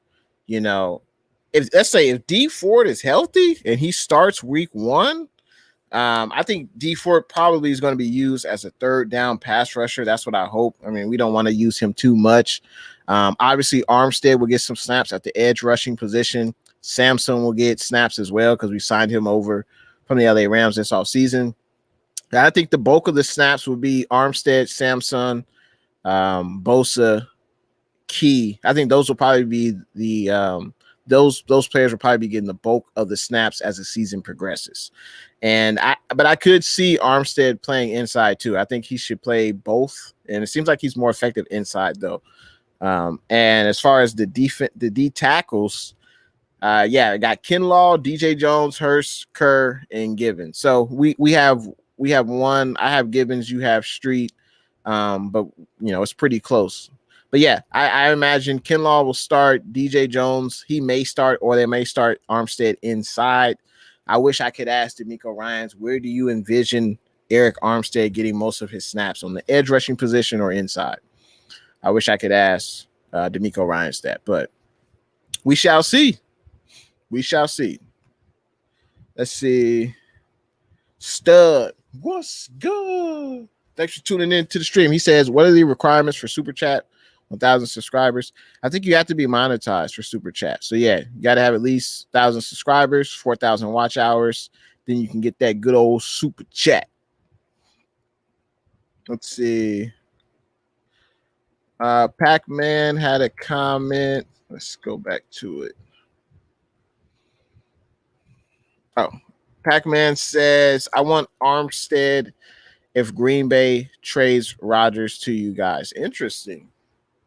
if D Ford is healthy and he starts week 1. I think D Ford probably is going to be used as a third down pass rusher. That's what I hope. I mean, we don't want to use him too much. Obviously, Armstead will get some snaps at the edge rushing position. Samson will get snaps as well because we signed him over from the LA Rams this offseason. I think the bulk of the snaps will be Armstead, Samson, Bosa, Key. I think those will probably be the those players will probably be getting the bulk of the snaps as the season progresses. But I could see Armstead playing inside too. I think he should play both, and it seems like he's more effective inside though. And as far as the D tackles, I got Kinlaw, DJ Jones, Hurst, Kerr, and Gibbons. So we have one. I have Gibbons, you have Street, but it's pretty close. But yeah, I imagine Kinlaw will start. DJ Jones, he may start, or they may start Armstead inside. I wish I could ask DeMeco Ryans, where do you envision Eric Armstead getting most of his snaps, on the edge rushing position or inside? I wish I could ask DeMeco Ryans that, but we shall see. We shall see. Let's see. Stud, what's good? Thanks for tuning in to the stream. He says, what are the requirements for Super Chat? 1,000 subscribers. I think you have to be monetized for Super Chat. So yeah, you got to have at least 1,000 subscribers, 4,000 watch hours. Then you can get that good old Super Chat. Let's see. Pac-Man had a comment. Let's go back to it. Oh, Pac-Man says, I want Armstead if Green Bay trades Rodgers to you guys. Interesting.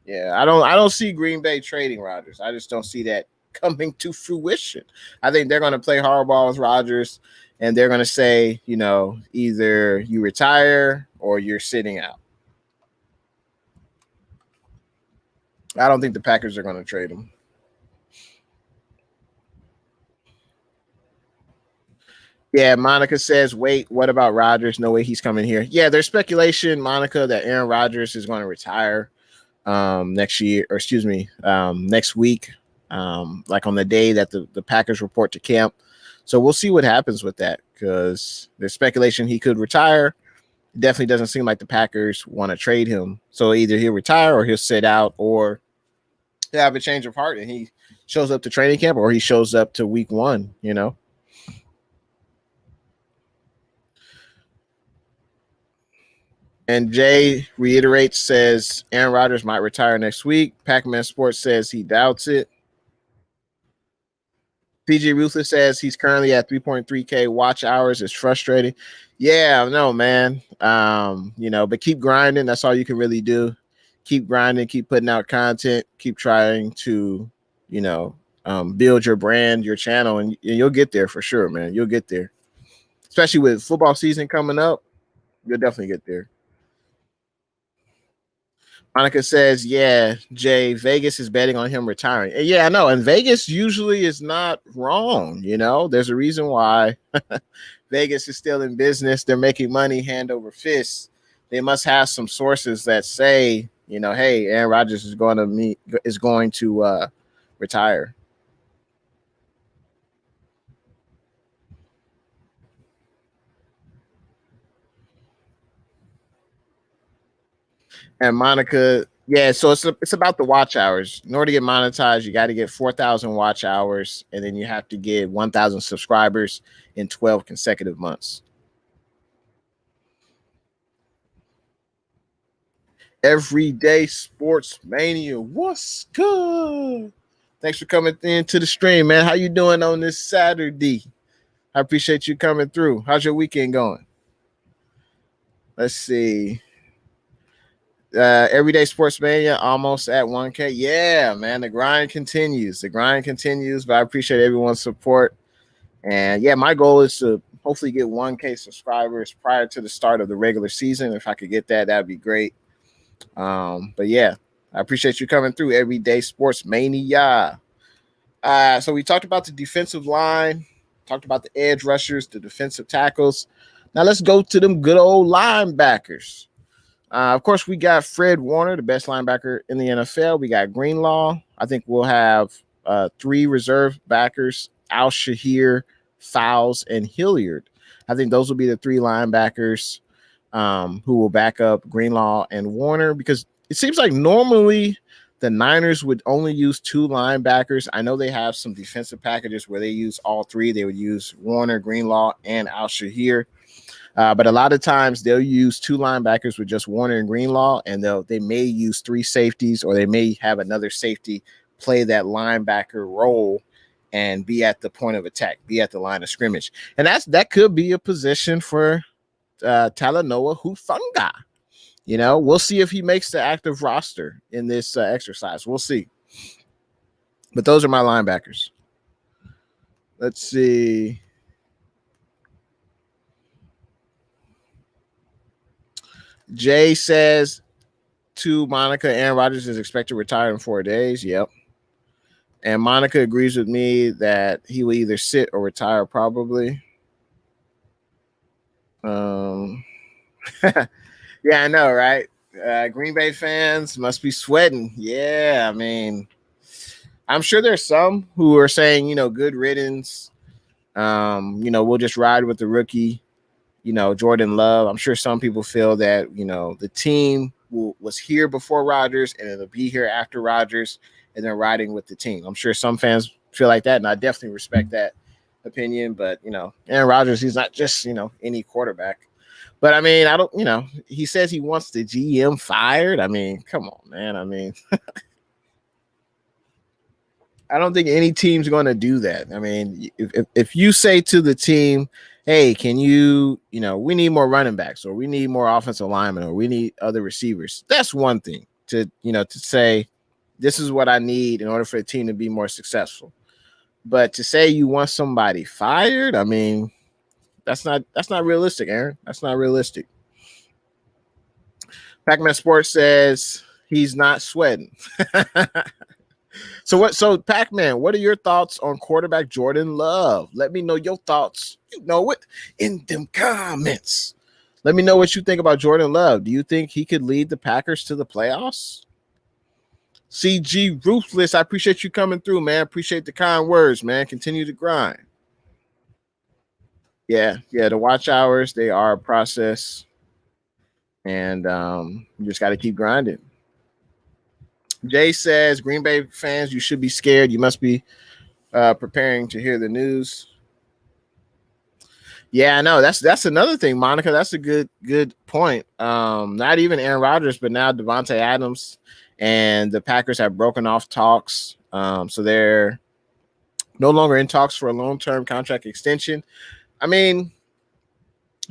Yeah, I don't see Green Bay trading Rodgers. I just don't see that coming to fruition. I think they're going to play hardball with Rodgers, and they're going to say, either you retire or you're sitting out. I don't think the Packers are going to trade him. Yeah, Monica says, wait, what about Rodgers? No way he's coming here. Yeah, there's speculation, Monica, that Aaron Rodgers is going to retire next week, like on the day that the Packers report to camp. So we'll see what happens with that, because there's speculation he could retire. It definitely doesn't seem like the Packers want to trade him. So either he'll retire or he'll sit out, or he'll have a change of heart and he shows up to training camp, or he shows up to week 1, And Jay reiterates, says Aaron Rodgers might retire next week. Pac-Man Sports says he doubts it. PG Ruthless says he's currently at 3.3K watch hours. It's frustrating. Yeah, no, man. But keep grinding. That's all you can really do. keep grinding, keep putting out content, keep trying to, build your brand, your channel, and you'll get there for sure, man. You'll get there. Especially with football season coming up, you'll definitely get there. Monica says, yeah, Jay, Vegas is betting on him retiring. And yeah, I know. And Vegas usually is not wrong. There's a reason why Vegas is still in business. They're making money hand over fist. They must have some sources that say, hey, Aaron Rodgers is going to retire. And Monica, yeah, so it's about the watch hours. In order to get monetized, you got to get 4,000 watch hours, and then you have to get 1,000 subscribers in 12 consecutive months. Everyday Sports Mania, what's good? Thanks for coming into the stream, man. How you doing on this Saturday? I appreciate you coming through. How's your weekend going? Let's see. Everyday Sports Mania almost at 1K. Yeah, man, the grind continues. But I appreciate everyone's support. And yeah, my goal is to hopefully get 1K subscribers prior to the start of the regular season. If I could get that, that'd be great. But yeah, I appreciate you coming through. Everyday Sports Mania. So we talked about the defensive line, talked about the edge rushers, the defensive tackles. Now let's go to them good old linebackers. Of course, we got Fred Warner, the best linebacker in the NFL. We got Greenlaw. I think we'll have 3 reserve backers, Al-Shahir, Fowles, and Hilliard. I think those will be the 3 linebackers who will back up Greenlaw and Warner, because it seems like normally the Niners would only use 2 linebackers. I know they have some defensive packages where they use all 3. They would use Warner, Greenlaw, and Al-Shahir. But a lot of times they'll use 2 linebackers with just Warner and Greenlaw, and they may use 3 safeties, or they may have another safety play that linebacker role and be at the point of attack, be at the line of scrimmage. And that could be a position for Talanoa Hufanga. We'll see if he makes the active roster in this exercise. We'll see. But those are my linebackers. Let's see. Jay says to Monica, Aaron Rodgers is expected to retire in 4 days. Yep. And Monica agrees with me that he will either sit or retire probably. Yeah, I know, right? Green Bay fans must be sweating. Yeah, I mean, I'm sure there's some who are saying, good riddance. We'll just ride with the rookie. Jordan Love. I'm sure some people feel that, the team was here before Rodgers and it'll be here after Rodgers, and they're riding with the team. I'm sure some fans feel like that, and I definitely respect that opinion. But, Aaron Rodgers, he's not just, any quarterback. But, I mean, I don't, he says he wants the GM fired. I mean, come on, man. I mean, I don't think any team's going to do that. I mean, if you say to the team, hey, can you, we need more running backs, or we need more offensive linemen, or we need other receivers. That's one thing to say, this is what I need in order for the team to be more successful. But to say you want somebody fired, I mean, that's not realistic, Aaron. That's not realistic. Pac-Man Sports says he's not sweating. So Pac-Man, what are your thoughts on quarterback Jordan Love? Let me know your thoughts. In them comments. Let me know what you think about Jordan Love. Do you think he could lead the Packers to the playoffs? CG Ruthless, I appreciate you coming through, man. Appreciate the kind words, man. Continue to grind. Yeah, the watch hours, they are a process. And you just got to keep grinding. Jay says, Green Bay fans, you should be scared. You must be preparing to hear the news. Yeah, I know. That's another thing, Monica. That's a good point. Not even Aaron Rodgers, but now Devontae Adams and the Packers have broken off talks. So they're no longer in talks for a long-term contract extension. I mean,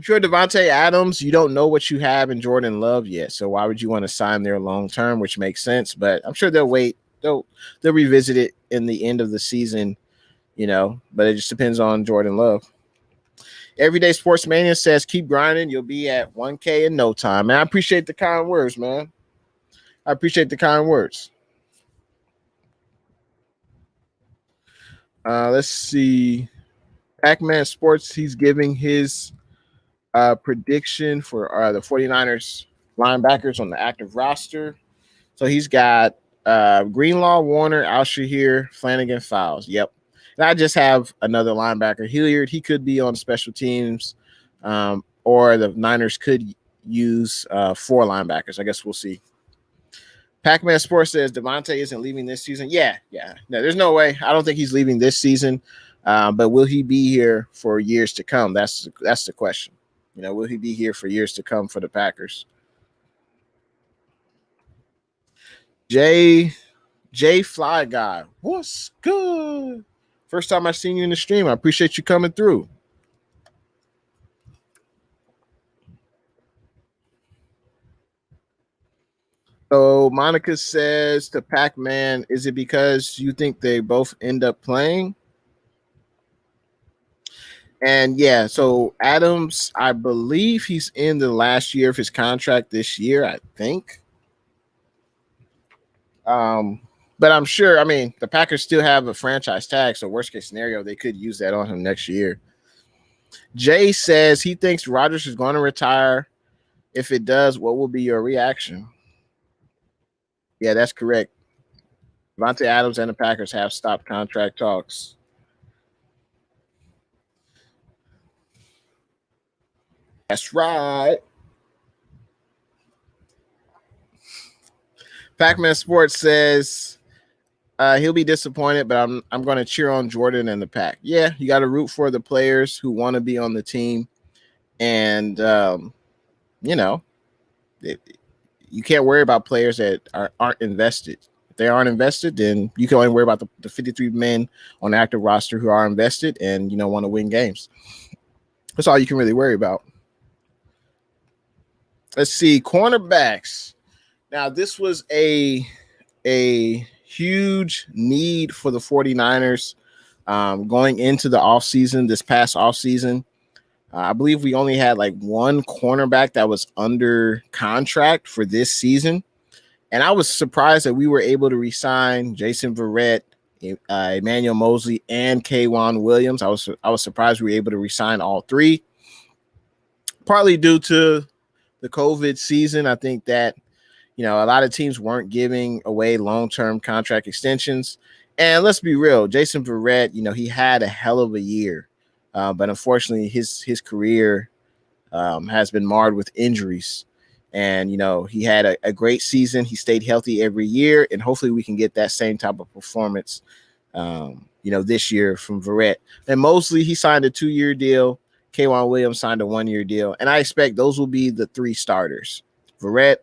If you're Devontae Adams, you don't know what you have in Jordan Love yet. So why would you want to sign there long term, which makes sense. But I'm sure they'll wait. They'll revisit it in the end of the season, but it just depends on Jordan Love. Everyday Sports Mania says, keep grinding. You'll be at 1K in no time. Man, I appreciate the kind words, man. I appreciate the kind words. Let's see. Pac-Man Sports, he's giving his prediction for the 49ers linebackers on the active roster. So he's got Greenlaw, Warner, Al-Shahir, Flanagan, Fowles. Yep. And I just have another linebacker, Hilliard. He could be on special teams, or the Niners could use 4 linebackers. I guess we'll see. Pac-Man Sports says Devontae isn't leaving this season. Yeah. No, there's no way. I don't think he's leaving this season. But will he be here for years to come? That's the question. Will he be here for years to come for the Packers? J Fly Guy, what's good? First time I seen you in the stream. I appreciate you coming through. So Monica says to Pac-Man, is it because you think they both end up playing? And yeah, so Adams, I believe he's in the last year of his contract this year, I think. But I'm sure, the Packers still have a franchise tag, so worst case scenario, they could use that on him next year. Jay says he thinks Rodgers is going to retire. If it does, what will be your reaction? Yeah, that's correct. Devontae Adams and the Packers have stopped contract talks. That's right. Pac-Man Sports says he'll be disappointed, but I'm going to cheer on Jordan and the Pack. Yeah, you got to root for the players who want to be on the team, and you can't worry about players that aren't invested. If they aren't invested, then you can only worry about the 53 men on the active roster who are invested and want to win games. That's all you can really worry about. Let's see, cornerbacks. Now, this was a huge need for the 49ers going into the offseason, this past offseason. I believe we only had like one cornerback that was under contract for this season. And I was surprised that we were able to re-sign Jason Verrett, Emmanuel Mosley, and K'Wan Williams. I was surprised we were able to re-sign all 3. Partly due to the COVID season. I think that, a lot of teams weren't giving away long-term contract extensions. And let's be real, Jason Verrett, he had a hell of a year. But unfortunately, his career has been marred with injuries. And, he had a great season. He stayed healthy every year. And hopefully we can get that same type of performance, this year from Verrett. And Mosley, he signed a 2-year deal. K'Wan Williams signed a 1-year deal. And I expect those will be the 3 starters. Verrett,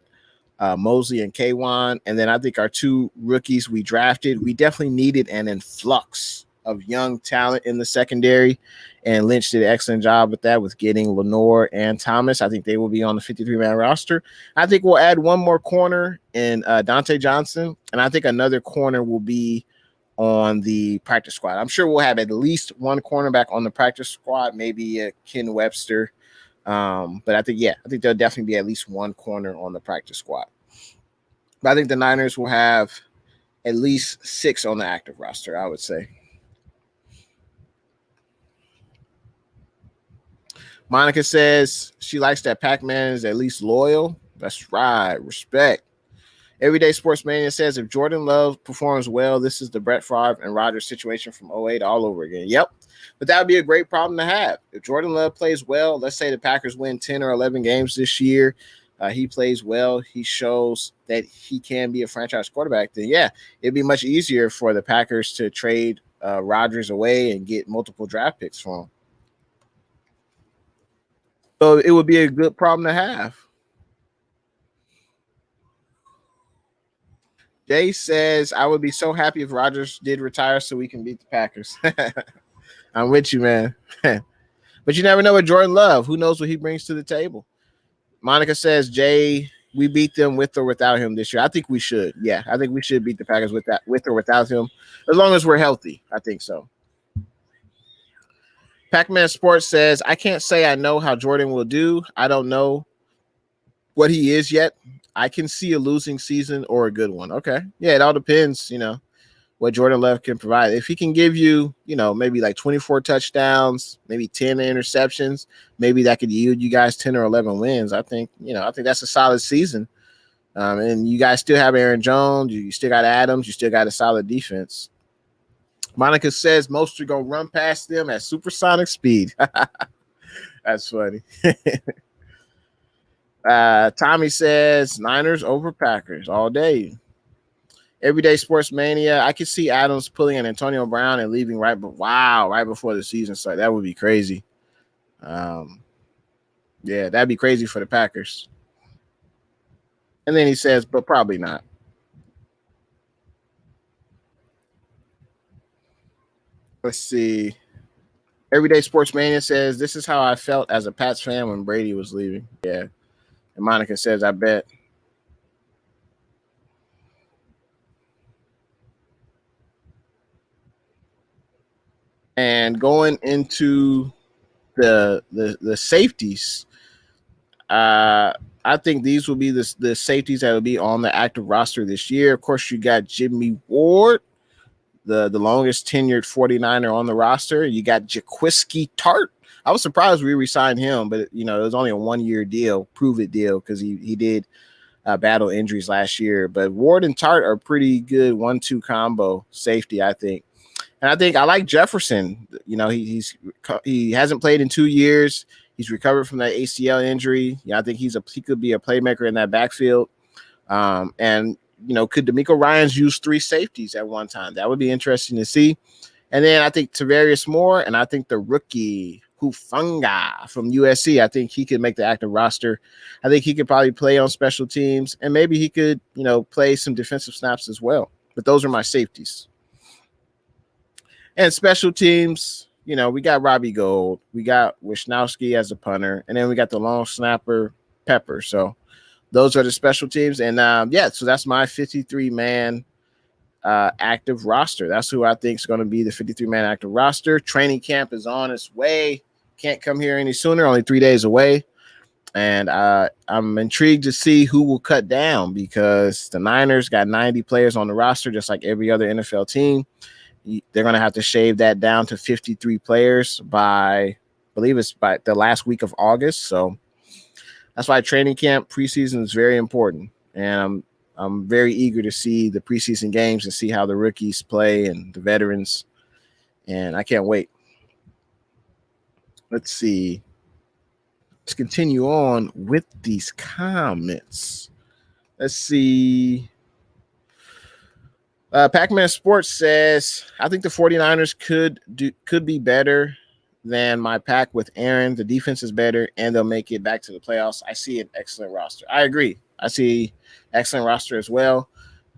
Mosley, and K'Wan. And then I think our 2 rookies we drafted, we definitely needed an influx of young talent in the secondary. And Lynch did an excellent job with that, with getting Lenore and Thomas. I think they will be on the 53-man roster. I think we'll add one more corner in Dante Johnson. And I think another corner will be on the practice squad. I'm sure we'll have at least one cornerback on the practice squad, maybe Ken Webster. But I think there'll definitely be at least one corner on the practice squad. But I think the Niners will have at least 6 on the active roster, I would say. Monica says she likes that Pac-Man is at least loyal. That's right. Respect. Everyday Sports Mania says if Jordan Love performs well, this is the Brett Favre and Rodgers situation from 08 all over again. Yep. But that would be a great problem to have. If Jordan Love plays well, let's say the Packers win 10 or 11 games this year, he plays well, he shows that he can be a franchise quarterback, then yeah, it'd be much easier for the Packers to trade Rodgers away and get multiple draft picks from him. So it would be a good problem to have. Jay says, I would be so happy if Rodgers did retire so we can beat the Packers. I'm with you, man. But But you never know with Jordan Love. Who knows what he brings to the table? Monica says, Jay, we beat them with or without him this year. I think we should. Yeah, I think we should beat the Packers with or without him, as long as we're healthy. I think so. Pac-Man Sports says, I can't say I know how Jordan will do. I don't know what he is yet. I can see a losing season or a good one. Okay. Yeah, it all depends, what Jordan Love can provide. If he can give you, maybe like 24 touchdowns, maybe 10 interceptions, maybe that could yield you guys 10 or 11 wins. I think that's a solid season. And you guys still have Aaron Jones. You still got Adams. You still got a solid defense. Monica says most are going to run past them at supersonic speed. That's funny. Tommy says Niners over Packers all day. Everyday Sports Mania. I could see Adams pulling an Antonio Brown and leaving right before the season starts. That would be crazy. Yeah, that'd be crazy for the Packers. And then he says, but probably not. Let's see. Everyday Sports Mania says, this is how I felt as a Pats fan when Brady was leaving. Yeah. And Monica says, I bet. And going into the safeties, I think these will be the safeties that will be on the active roster this year. Of course, you got Jimmy Ward, the longest tenured 49er on the roster. You got Jaquiski Tart. I was surprised we re-signed him, but it was only a 1-year deal, prove it deal, because he did battle injuries last year. But Ward and Tart are pretty good 1-2 combo safety, I think. And I think I like Jefferson. He hasn't played in 2 years. He's recovered from that ACL injury. Yeah, I think he could be a playmaker in that backfield. And could D'Amico Ryans use 3 safeties at one time? That would be interesting to see. And then I think Tavarius Moore, and I think the rookie Hufanga from USC, I think he could make the active roster. I think he could probably play on special teams, and maybe he could, play some defensive snaps as well. But those are my safeties. And special teams, we got Robbie Gould, we got Wisnowski as a punter, and then we got the long snapper Pepper. So those are the special teams. And so that's my 53-man active roster. That's who I think is going to be the 53-man active roster. Training camp is on its way. Can't come here any sooner, only 3 days away. And I'm intrigued to see who will cut down, because the Niners got 90 players on the roster, just like every other NFL team. They're going to have to shave that down to 53 players by the last week of August. So that's why training camp preseason is very important. And I'm very eager to see the preseason games and see how the rookies play and the veterans. And I can't wait. Let's see. Let's continue on with these comments. Let's see. Pac-Man Sports says, I think the 49ers could be better than my pack with Aaron. The defense is better, and they'll make it back to the playoffs. I see an excellent roster. I agree. I see excellent roster as well.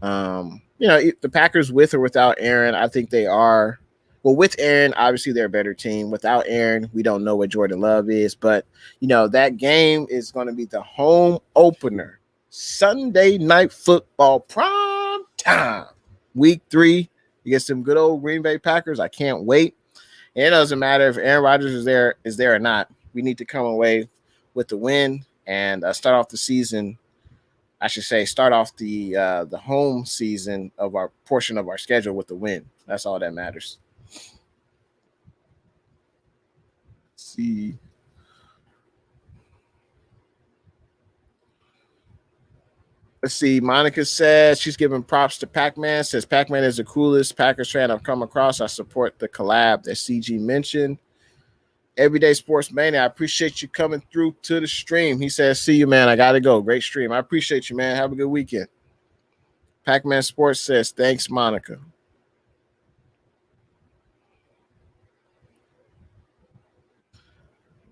The Packers with or without Aaron, I think they are. Well, with Aaron, obviously they're a better team. Without Aaron, we don't know what Jordan Love is. But, that game is going to be the home opener. Sunday Night Football prime time. Week 3 against some good old Green Bay Packers. I can't wait. And it doesn't matter if Aaron Rodgers is there or not. We need to come away with the win and start off the season. I should say start off the home season of our portion of our schedule with the win. That's all that matters. Let's see. Let's see. Monica says she's giving props to Pac-Man. Says Pac-Man is the coolest Packers fan I've come across. I support the collab that CG mentioned. Everyday Sports Mania, I appreciate you coming through to the stream. He says, see you, man. I got to go. Great stream. I appreciate you, man. Have a good weekend. Pac-Man Sports says, thanks, Monica.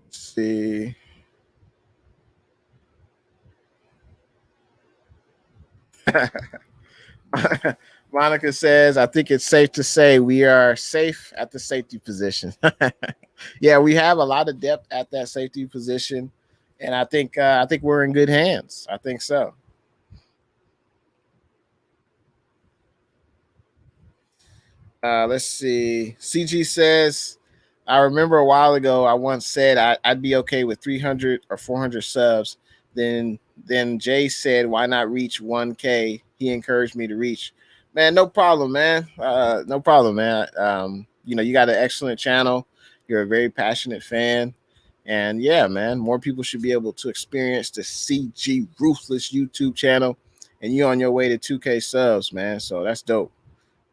Let's see. Monica says, I think it's safe to say we are safe at the safety position. Yeah, we have a lot of depth at that safety position, and I think we're in good hands. I think so. Let's see. CG says, I remember a while ago I once said I'd be okay with 300 or 400 subs. Then Jay said, why not reach 1K? He encouraged me to reach. Man, no problem, man. No problem, man. You got an excellent channel. You're a very passionate fan. And yeah, man, more people should be able to experience the CG Ruthless YouTube channel. And you're on your way to 2K subs, man. So that's dope.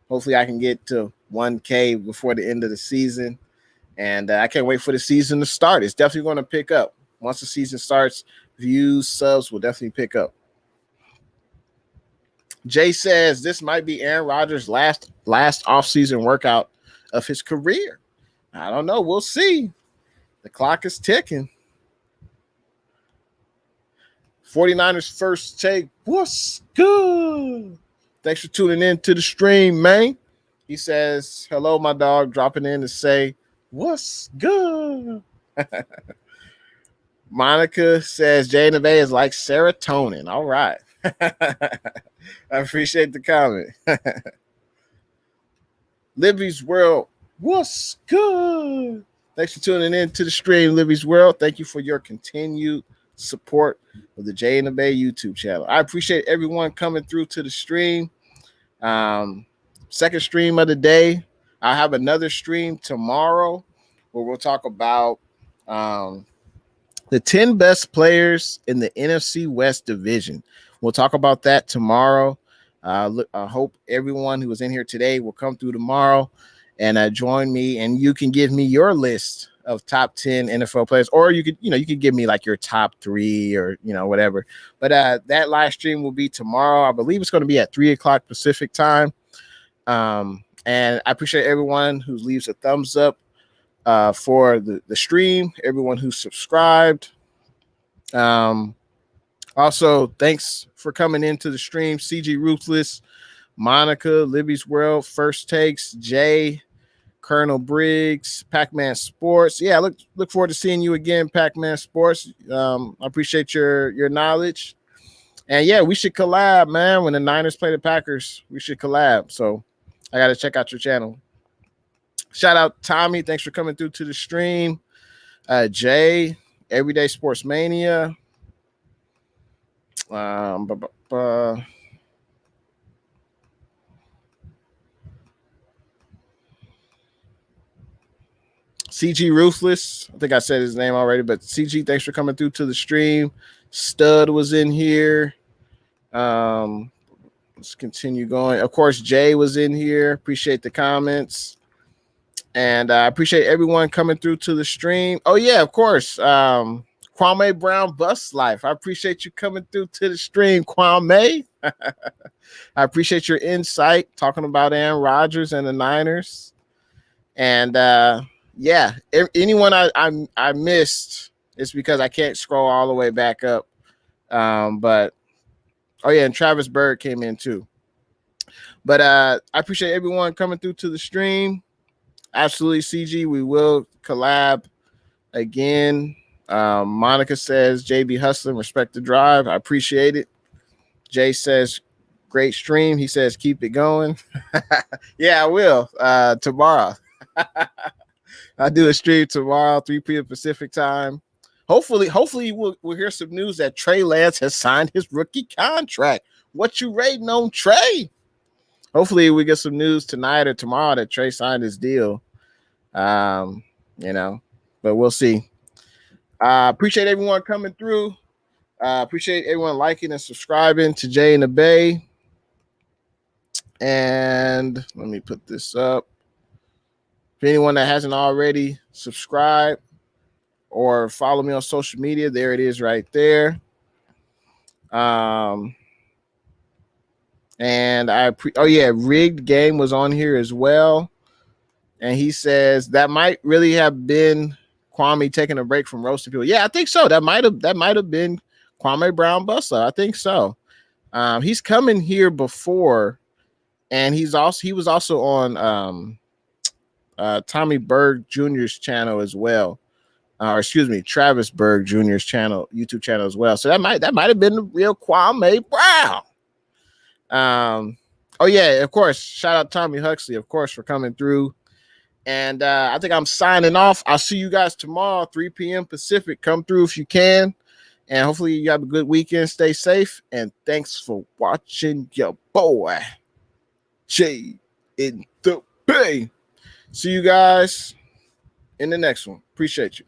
Hopefully, I can get to 1K before the end of the season. And I can't wait for the season to start. It's definitely going to pick up. Once the season starts, views, subs will definitely pick up. Jay says this might be Aaron Rodgers' last offseason workout of his career. I don't know. We'll see. The clock is ticking. 49ers first take. What's good? Thanks for tuning in to the stream, man. He says, hello, my dog, dropping in to say, what's good? Monica says, Jay and the Bay is like serotonin. All right. I appreciate the comment. Libby's World, what's good? Thanks for tuning in to the stream, Libby's World. Thank you for your continued support of the Jay and the Bay YouTube channel. I appreciate everyone coming through to the stream. Second stream of the day. I have another stream tomorrow where we'll talk about the 10 best players in the NFC West division. We'll talk about that tomorrow. I hope everyone who was in here today will come through tomorrow and join me, and you can give me your list of top 10 NFL players, or you could give me like your top 3 or whatever. But that live stream will be tomorrow. I believe it's going to be at 3:00 Pacific time. And I appreciate everyone who leaves a thumbs up for the stream, everyone who subscribed. Also, thanks for coming into the stream. CG Ruthless, Monica, Libby's World, First Takes, Jay, Colonel Briggs, Pac-Man Sports. Yeah, look forward to seeing you again, Pac-Man Sports. I appreciate your knowledge. And yeah, we should collab, man. When the Niners play the Packers, we should collab. So I got to check out your channel. Shout out Tommy. Thanks for coming through to the stream. Jay, Everyday Sports Mania. CG Ruthless. I think I said his name already, but CG, thanks for coming through to the stream. Stud was in here. Let's continue going. Of course, Jay was in here. Appreciate the comments. And I appreciate everyone coming through to the stream. Oh, yeah, of course. Kwame Brown Bus Life. I appreciate you coming through to the stream, Kwame. I appreciate your insight talking about Aaron Rodgers and the Niners. And yeah, anyone I missed is because I can't scroll all the way back up. But oh yeah, and Travis Bird came in too. But I appreciate everyone coming through to the stream. Absolutely, CG. We will collab again. Monica says, JB Hustling, respect the drive. I appreciate it. Jay says, great stream. He says, keep it going. Yeah, I will. Tomorrow. I'll do a stream tomorrow, 3 p.m. Pacific time. Hopefully we'll hear some news that Trey Lance has signed his rookie contract. What you rating on Trey? Hopefully we get some news tonight or tomorrow that Trey signed his deal. But we'll see. Appreciate everyone coming through. Appreciate everyone liking and subscribing to Jay and the Bay. And let me put this up. For anyone that hasn't already subscribed or follow me on social media, there it is right there. And Rigged Game was on here as well. And he says that might really have been Kwame taking a break from roasting people. Yeah, I think so. That might have been Kwame Brown Bustler. I think so. He's coming here before, and he was also on Tommy Berg Jr.'s channel as well. Or excuse me, Travis Berg Jr.'s channel, YouTube channel as well. So that might have been the real Kwame Brown. Oh yeah, of course. Shout out Tommy Huxley, of course, for coming through. And I think I'm signing off. I'll see you guys tomorrow, 3 p.m. Pacific. Come through if you can. And hopefully you have a good weekend. Stay safe. And thanks for watching your boy, Jay in the Bay. See you guys in the next one. Appreciate you.